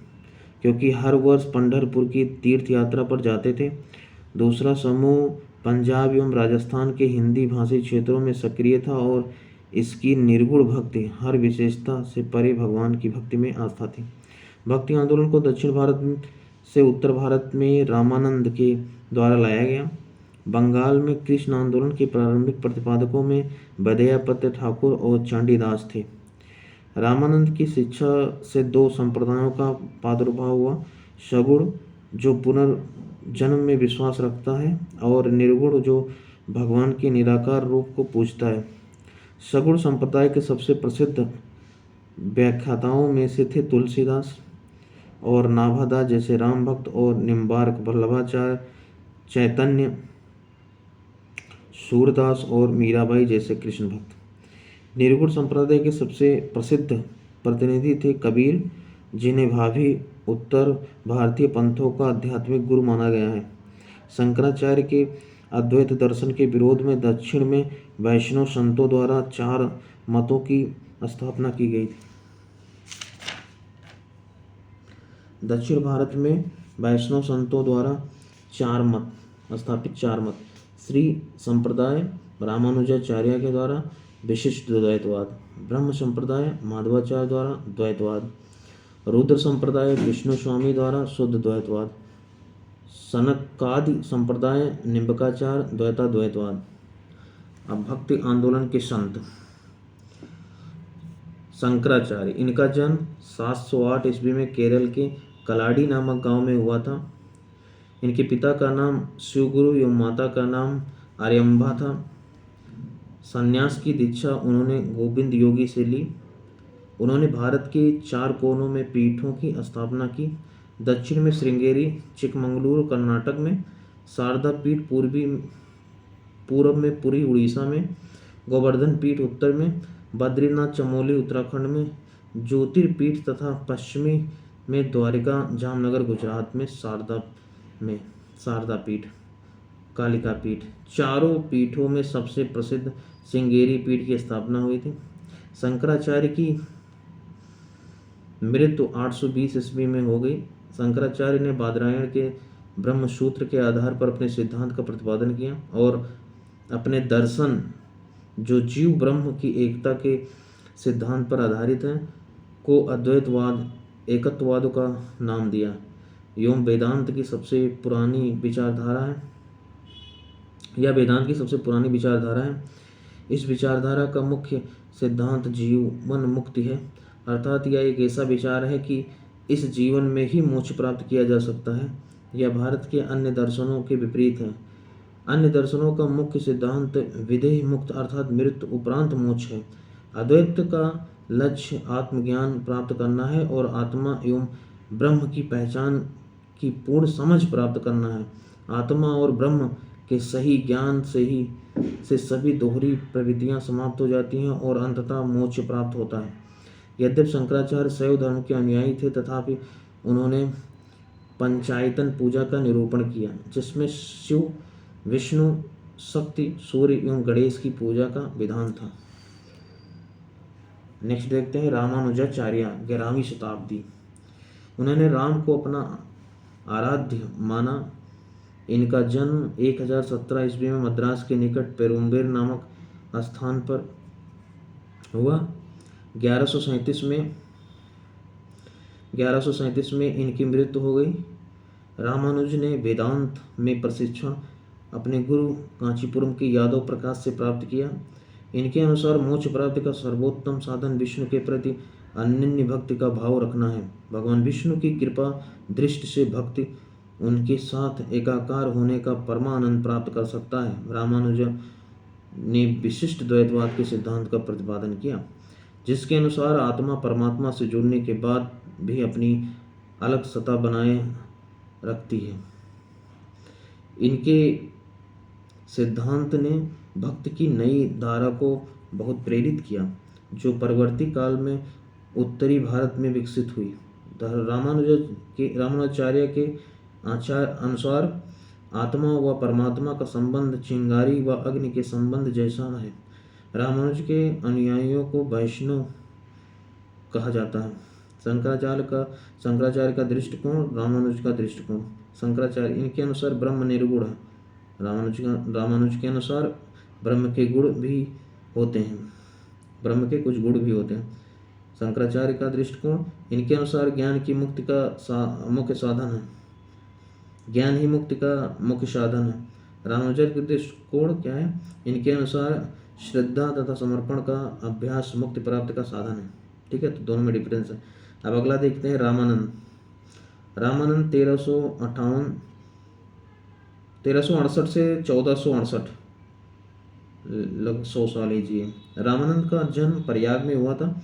क्योंकि हर वर्ष पंढरपुर की तीर्थ यात्रा पर जाते थे। दूसरा समूह पंजाब एवं राजस्थान के हिंदी भाषी क्षेत्रों में सक्रिय था और इसकी निर्गुण भक्ति हर विशेषता से परे भगवान की भक्ति में आस्था थी। भक्ति आंदोलन को दक्षिण भारत से उत्तर भारत में रामानंद के द्वारा लाया गया। बंगाल में कृष्ण आंदोलन के प्रारंभिक प्रतिपादकों में बदैयापत्र ठाकुर और चंडीदास थे। रामानंद की शिक्षा से दो संप्रदायों का प्रादुर्भाव हुआ: सगुण जो पुनर्जन्म में विश्वास रखता है और निर्गुण जो भगवान के निराकार रूप को पूजता है। सगुण संप्रदाय के सबसे प्रसिद्ध व्याख्याताओं में से थे तुलसीदास और नाभादास जैसे राम भक्त और निम्बार्क, वल्लभाचार्य, चैतन्य, सूरदास और मीराबाई जैसे कृष्ण भक्त। निर्गुण संप्रदाय के सबसे प्रसिद्ध प्रतिनिधि थे कबीर, जिन्हें भावी उत्तर भारतीय पंथों का आध्यात्मिक गुरु माना गया है। शंकराचार्य के अद्वैत दर्शन के विरोध में दक्षिण में वैष्णव संतों द्वारा 4 मतों की स्थापना की गई थी। दक्षिण भारत में वैष्णव संतों द्वारा 4 मत श्री संप्रदाय रामानुजाचार्य के द्वारा विशिष्ट द्वैतवाद, ब्रह्म संप्रदाय माधवाचार्य द्वारा द्वैतवाद, रुद्र संप्रदाय विष्णु स्वामी द्वारा शुद्ध द्वैतवाद, सनकादि संप्रदाय निम्बकाचार्य द्वैतवाद। अब भक्ति आंदोलन के संत शंकराचार्य, इनका जन्म 708 ईस्वी में केरल के कलाडी नामक गांव में हुआ था। इनके पिता का नाम शिवगुरु एवं माता का नाम आर्यम्भा था। संन्यास की दीक्षा उन्होंने गोविंद योगी से ली। उन्होंने भारत के 4 कोनों में पीठों की स्थापना की। दक्षिण में श्रृंगेरी, चिकमंगलुरु कर्नाटक में, शारदा पीठ पूर्व में पुरी उड़ीसा में, गोवर्धन पीठ उत्तर में, बद्रीनाथ चमोली उत्तराखंड में, ज्योतिर्पीठ तथा पश्चिमी में द्वारिका जामनगर गुजरात में शारदा पीठ। कालिका पीठ। चारों पीठों में सबसे प्रसिद्ध श्रृंगेरी पीठ की स्थापना हुई थी। शंकराचार्य की मृत्यु 820 ईस्वी में हो गई। शंकराचार्य ने बादरायण के ब्रह्मसूत्र के आधार पर अपने सिद्धांत का प्रतिपादन किया और अपने दर्शन, जो जीव ब्रह्म की एकता के सिद्धांत पर आधारित है, को अद्वैतवाद, एकत्ववाद का नाम दिया। एवं वेदांत की सबसे पुरानी विचारधारा है, यह वेदांत की सबसे पुरानी विचारधारा है। इस विचारधारा का मुख्य सिद्धांत जीवन मुक्ति है, अर्थात यह एक ऐसा विचार है कि इस जीवन में ही मोक्ष प्राप्त किया जा सकता है। यह भारत के अन्य दर्शनों के विपरीत है। अन्य दर्शनों का मुख्य सिद्धांत विदेह मुक्त अर्थात मृत्यु उपरांत मोक्ष है। अद्वैत का लक्ष्य आत्मज्ञान प्राप्त करना है और आत्मा एवं ब्रह्म की पहचान की पूर्ण समझ प्राप्त करना है। आत्मा और ब्रह्म के सही ज्ञान से सभी दोहरी प्रवृत्तियां समाप्त हो जाती हैं और अंततः मोक्ष प्राप्त होता है। यद्यपि शंकराचार्य शैव धर्म के अनुयायी थे, तथापि उन्होंने पंचायतन पूजा का निरूपण किया, जिसमें शिव, विष्णु, शक्ति, सूर्य एवं गणेश की पूजा का विधान था। नेक्स्ट देखते हैं रामानुजाचार्य, 11वीं शताब्दी। उन्होंने राम को अपना आराध्य माना। इनका जन्म 1017 ईस्वी में मद्रास के निकट पेरुम्बेर नामक स्थान पर हुआ। 1137 में इनकी मृत्यु हो गई। रामानुज ने वेदांत में प्रशिक्षण अपने गुरु कांचीपुरम के यादव प्रकाश से प्राप्त किया। इनके अनुसार मोक्ष प्राप्ति का सर्वोत्तम साधन विष्णु के प्रति अनन्य भक्ति का भाव रखना है। भगवान विष्णु की कृपा दृष्टि से भक्ति उनके साथ एकाकार होने का परमानंद प्राप्त कर सकता है। रामानुज ने विशिष्ट द्वैतवाद के सिद्धांत का प्रतिपादन किया, जिसके अनुसार आत्मा परमात्मा से जुड़ने के बाद भी अपनी अलग सत्ता बनाए रखती है। इनके सिद्धांत ने भक्ति की नई धारा को बहुत प्रेरित किया, जो परवर्ती काल में उत्तरी भारत में विकसित हुई। रामानुजाचार्य के अनुसार आत्मा व परमात्मा का संबंध चिंगारी व अग्नि के संबंध जैसा है। रामानुज के अनुयायियों को वैष्णव कहा जाता है। शंकराचार्य का दृष्टिकोण, रामानुज का दृष्टिकोण। शंकराचार्य इनके अनुसार ब्रह्म निर्गुण है। रामानुज के अनुसार ब्रह्म के गुण भी होते हैं, ब्रह्म के कुछ गुण भी होते हैं। शंकराचार्य का दृष्टिकोण, इनके अनुसार ज्ञान की मुक्ति का मुख्य साधन है, ज्ञान ही मुक्ति का मुख्य साधन है। रामानुजर के दृष्टिकोण क्या है? इनके अनुसार श्रद्धा तथा समर्पण का अभ्यास मुक्ति प्राप्ति का साधन है। ठीक है, तो दोनों में डिफरेंस है। अब अगला देखते हैं रामानंद। 1368 से 1468, लगभग 100 साल लीजिए। रामानंद का जन्म प्रयाग में हुआ था।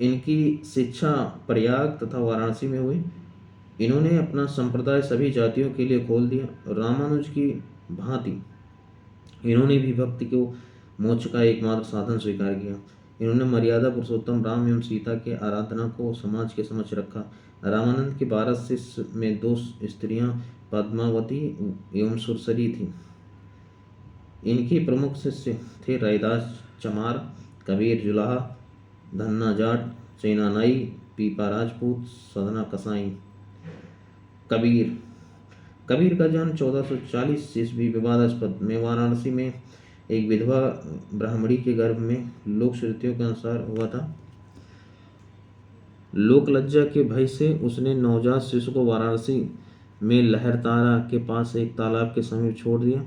इनकी शिक्षा प्रयाग तथा वाराणसी में हुई। इन्होंने अपना संप्रदाय सभी जातियों के लिए खोल दिया। रामानुज की भांति इन्होंने भी भक्ति को मोक्ष का एकमात्र साधन स्वीकार किया। इन्होंने मर्यादा पुरुषोत्तम राम एवं सीता के आराधना को समाज के समक्ष रखा। रामानंद के 12 शिष्य में 2 स्त्रियां पद्मावती एवं सुरसरी थीं। इनके प्रमुख शिष्य थे रैदास चमार, कबीर जुलाहा, धन्ना जाट, सेनानाई, पीपा राजपूत, सदना कसाई। कबीर का जन्म 1440 ईस्वी विवादास्पद में वाराणसी में एक विधवा ब्राह्मणी के गर्भ में लोक श्रुतियों के अनुसार हुआ था। लोक लज्जा के भय से उसने नवजात शिशु को वाराणसी में लहरतारा के पास एक तालाब के समीप छोड़ दिया।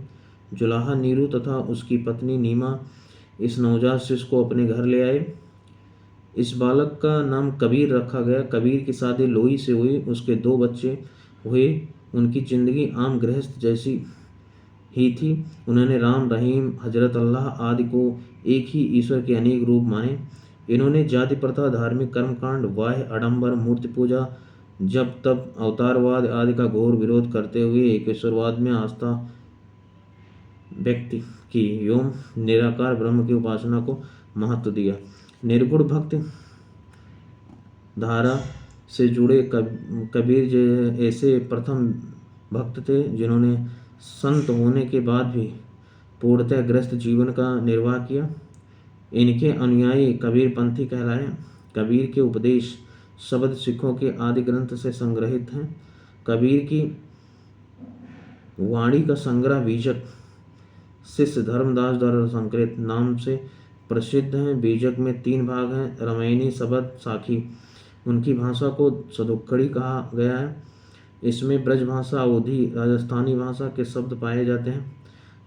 जुलाहा नीरू तथा उसकी पत्नी नीमा इस नवजात शिशु को अपने घर ले आए। इस बालक का नाम कबीर रखा गया। कबीर की शादी लोई से हुई। उसके 2 बच्चे हुए। उनकी जिंदगी आम गृहस्थ जैसी ही थी। उन्होंने राम, रहीम, हजरत अल्लाह आदि को एक ही ईश्वर के अनेक रूप माने। इन्होंने जाति प्रथा, धार्मिक कर्मकांड, बाह्य आडंबर, मूर्ति पूजा, जब तब, अवतारवाद आदि का घोर विरोध करते हुए एकेश्वरवाद में आस्था व्यक्त की एवं निराकार ब्रह्म की उपासना को महत्व दिया। निर्गुण भक्ति धारा से जुड़े कबीर ऐसे प्रथम भक्त थे जिन्होंने संत होने के बाद भी पूर्णतः ग्रस्त जीवन का निर्वाह किया। इनके अनुयायी कबीर पंथी कहलाए। कबीर के उपदेश शब्द सिखों के आदि ग्रंथ से संग्रहित हैं। कबीर की वाणी का संग्रह बीजक शिष्य धर्मदास द्वारा संकलित नाम से प्रसिद्ध है। बीजक में 3 भाग हैं, रामायणी, शबद, साखी। उनकी भाषा को सदुक्कड़ी कहा गया है। इसमें ब्रज भाषा, अवधी, राजस्थानी भाषा के शब्द पाए जाते हैं।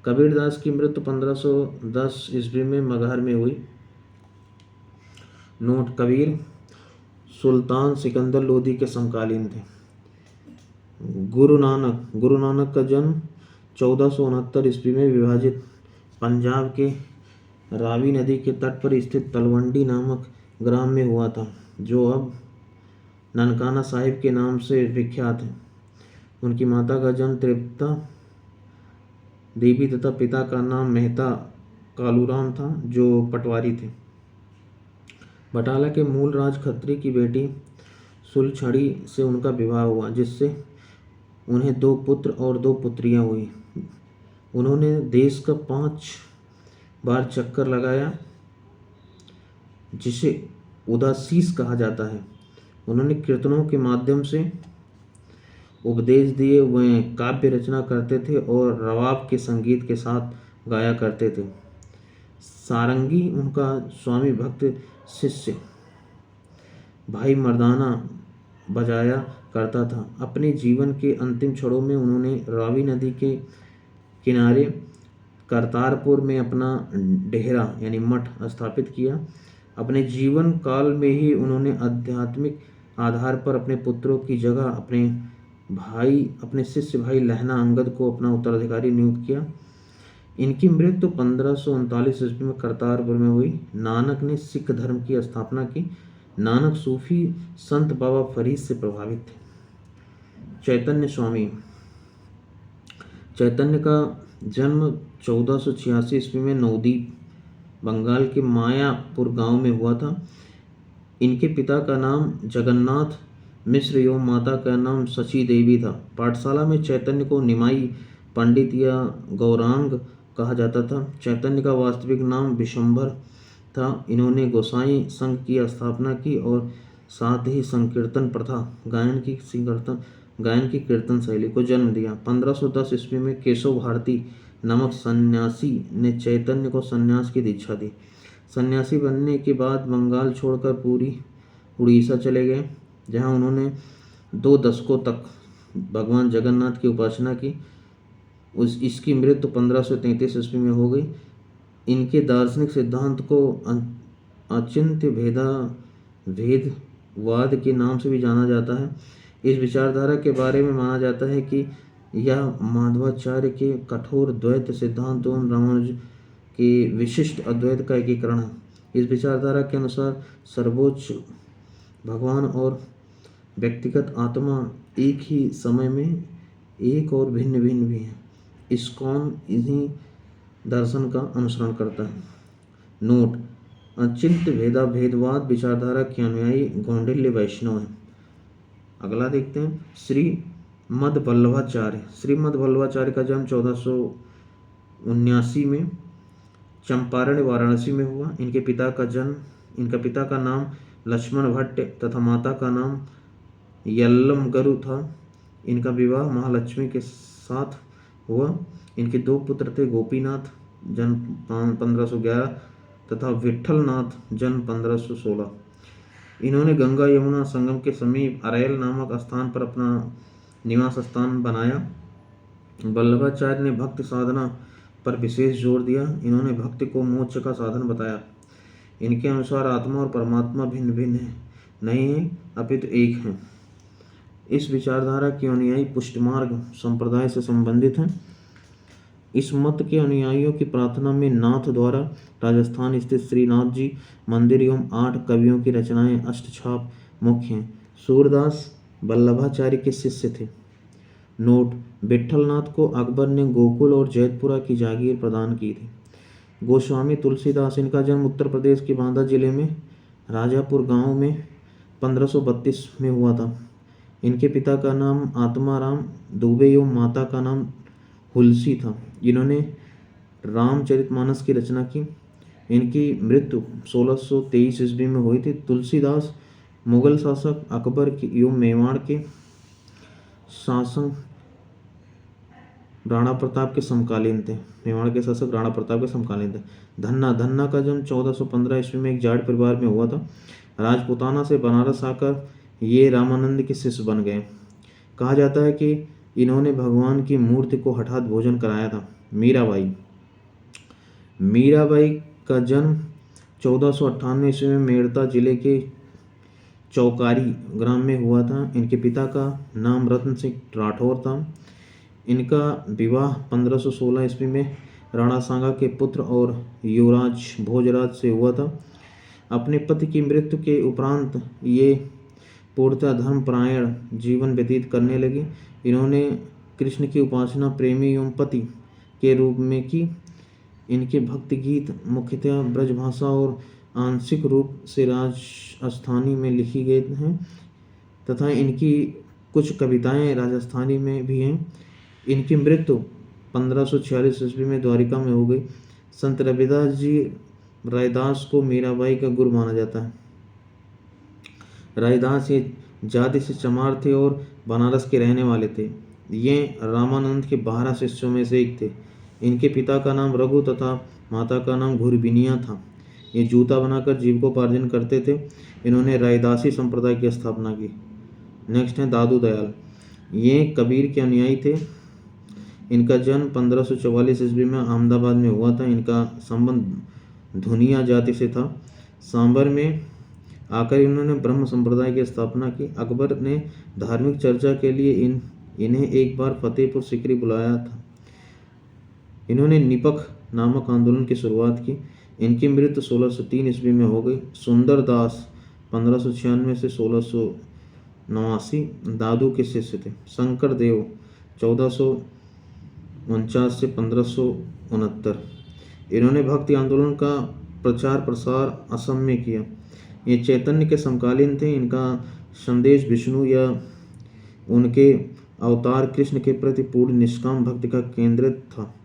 कबीरदास की मृत्यु 1510 ईस्वी में मगहर में हुई। नोट: कबीर सुल्तान सिकंदर लोदी के समकालीन थे। गुरु नानक का जन्म 1469 ईस्वी में विभाजित पंजाब के रावी नदी के तट पर स्थित तलवंडी नामक ग्राम में हुआ था, जो अब ननकाना साहिब के नाम से विख्यात है। उनकी माता का जन्म तृप्ता देवी तथा पिता का नाम मेहता कालूराम था, जो पटवारी थे। बटाला के मूल राज खत्री की बेटी सुलछड़ी से उनका विवाह हुआ, जिससे उन्हें 2 पुत्र और 2 पुत्रियां हुई। उन्होंने देश का 5 बार चक्कर लगाया, जिसे उदासीस कहा जाता है। उन्होंने कीर्तनों के माध्यम से उपदेश दिए। वे काव्य रचना करते थे और रवाब के संगीत के साथ गाया करते थे। सारंगी उनका स्वामी भक्त शिष्य भाई मर्दाना बजाया करता था। अपने जीवन के अंतिम क्षणों में उन्होंने रावी नदी के किनारे करतारपुर में अपना डेहरा यानी मठ स्थापित किया। अपने जीवन काल में ही उन्होंने आध्यात्मिक आधार पर अपने पुत्रों की जगह अपने शिष्य भाई लहना अंगद को अपना उत्तराधिकारी नियुक्त किया। इनकी मृत्यु 1539 ईस्वी में करतारपुर में हुई। नानक ने सिख धर्म की स्थापना की। नानक सूफी संत बाबा फरीद से प्रभावित थे। चैतन्य स्वामी चैतन्य का जन्म 1486 ईस्वी में नवद्वीप बंगाल के मायापुर गांव में हुआ था। इनके पिता का नाम जगन्नाथ मिश्र एवं माता का नाम शची देवी था। पाठशाला में चैतन्य को निमाई पंडित या गौरांग कहा जाता था। चैतन्य का वास्तविक नाम विशंभर था। इन्होंने गोसाई संघ की स्थापना की और साथ ही संकीर्तन प्रथा, गायन की कीर्तन शैली को जन्म दिया। 1510 ईस्वी में केशव भारती नामक सन्यासी ने चैतन्य को सन्यास की दीक्षा दी। सन्यासी बनने के बाद बंगाल छोड़कर पूरी उड़ीसा चले गए, जहां उन्होंने 2 दशकों तक भगवान जगन्नाथ की उपासना की। इसकी मृत्यु 1533 ईस्वी में हो गई। इनके दार्शनिक सिद्धांत को अचिंत्य भेदवाद के नाम से भी जाना जाता है। इस विचारधारा के बारे में माना जाता है कि यह माधवाचार्य के कठोर द्वैत सिद्धांत एवं रामानुज के विशिष्ट अद्वैत का एकीकरण है। इस विचारधारा के अनुसार सर्वोच्च भगवान और व्यक्तिगत आत्मा एक ही समय में एक और भिन्न भिन्न भी हैं। इस्कॉन इन्हीं दर्शन का अनुसरण करता है। नोट: अचिंत्य भेदवाद विचारधारा के अनुयायी गौंडिल्य वैष्णव हैं। अगला देखते हैं। श्रीमद वल्लभाचार्य का जन्म 1479 में चंपारण वाराणसी में हुआ। इनका पिता का नाम लक्ष्मण भट्ट तथा माता का नाम यल्लमगरु था। इनका विवाह महालक्ष्मी के साथ हुआ। इनके 2 पुत्र थे, गोपीनाथ जन्म 1511 तथा विठलनाथ जन्म 1516। इन्होंने गंगा यमुना संगम के समीप अरैल नामक स्थान पर अपना निवास स्थान बनाया। वल्लभाचार्य ने भक्ति साधना पर विशेष जोर दिया। इन्होंने भक्ति को मोक्ष का साधन बताया। इनके अनुसार आत्मा और परमात्मा भिन्न भिन्न नहीं है, अपितु एक हैं। इस विचारधारा के अनुयायी पुष्टमार्ग संप्रदाय से संबंधित हैं। इस मत के अनुयायियों की प्रार्थना में नाथ द्वारा राजस्थान स्थित श्रीनाथ जी मंदिर एवं 8 कवियों की रचनाएं अष्टछाप मुख्य हैं। सूरदास वल्लभाचार्य के शिष्य थे। नोट: विठलनाथ को अकबर ने गोकुल और जैतपुरा की जागीर प्रदान की थी। गोस्वामी तुलसीदास, इनका जन्म उत्तर प्रदेश के बांदा जिले में राजापुर गांव में 1532 में हुआ था। इनके पिता का नाम आत्माराम दुबे एवं माता का नाम हुलसी था। इन्होंने रामचरितमानस की रचना की। इनकी मृत्यु 1623 ईस्वी में हुई थी। तुलसीदास मुगल शासक अकबर के एवं मेवाड़ के शासक राणा प्रताप के समकालीन थे। मेवाड़ के शासक राणा प्रताप के समकालीन थे। धन्ना का जन्म 1415 ईस्वी में एक जाट परिवार में हुआ था। राजपूताना से बनारस आकर ये रामानंद के शिष्य बन गए। कहा जाता है कि इन्होंने भगवान की मूर्ति को हठात भोजन कराया था। मीराबाई का जन्म 1498 ईस्वी में मेड़ता जिले के चौकारी ग्राम में हुआ था। इनके पिता का नाम रत्न सिंह राठौर था। इनका विवाह 1516 ईस्वी में राणा सांगा के पुत्र और युवराज भोजराज से हुआ था। अपने पति की मृत्यु के उपरांत ये पूर्णतः धर्मपरायण जीवन व्यतीत करने लगी। इन्होंने कृष्ण की उपासना प्रेमी एवं पति के रूप में की। इनके भक्ति गीत मुख्यतः ब्रजभाषा और आंशिक रूप से राजस्थानी में लिखी गए हैं तथा इनकी कुछ कविताएं राजस्थानी में भी हैं। इनकी मृत्यु 1546 ईस्वी में द्वारिका में हो गई। संत रविदास जी रायदास को मीराबाई का गुरु माना जाता है। रायदास ये जाति से चमार थे और बनारस के रहने वाले थे। ये रामानंद के 12 शिष्यों में से एक थे। इनके पिता का नाम रघु तथा माता का नाम घुरबिनिया था। ये जूता बनाकर जीविकोपार्जन करते थे। इन्होंने रायदासी संप्रदाय की स्थापना की। नेक्स्ट है दादू दयाल। ये कबीर के अनुयायी थे। इनका जन्म 1544 ईस्वी में अहमदाबाद में हुआ था। इनका संबंध धुनिया जाति से था। सांबर में आकर इन्होंने ब्रह्म संप्रदाय की स्थापना की। अकबर ने धार्मिक चर्चा के लिए इन्हें एक बार फतेहपुर सीकरी बुलाया था। इन्होंने निपख नामक आंदोलन की शुरुआत की। इनकी मृत्यु 1603 ईस्वी में हो गई। सुंदर दास 1596 से 1689 दादू के शिष्य थे। शंकर देव 1449 से 1569। इन्होंने भक्ति आंदोलन का प्रचार प्रसार असम में किया। ये चैतन्य के समकालीन थे। इनका संदेश विष्णु या उनके अवतार कृष्ण के प्रति पूर्ण निष्काम भक्ति का केंद्रित था।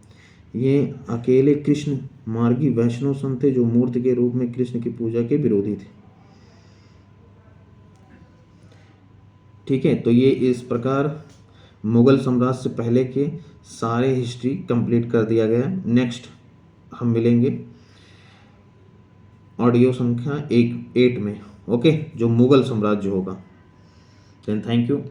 ये अकेले कृष्ण मार्गी वैष्णव संत थे जो मूर्ति के रूप में कृष्ण की पूजा के विरोधी थे। ठीक है, तो ये इस प्रकार मुगल साम्राज्य से पहले के सारे हिस्ट्री कंप्लीट कर दिया गया। नेक्स्ट हम मिलेंगे ऑडियो संख्या 8 में, ओके, जो मुगल साम्राज्य होगा। Then thank you.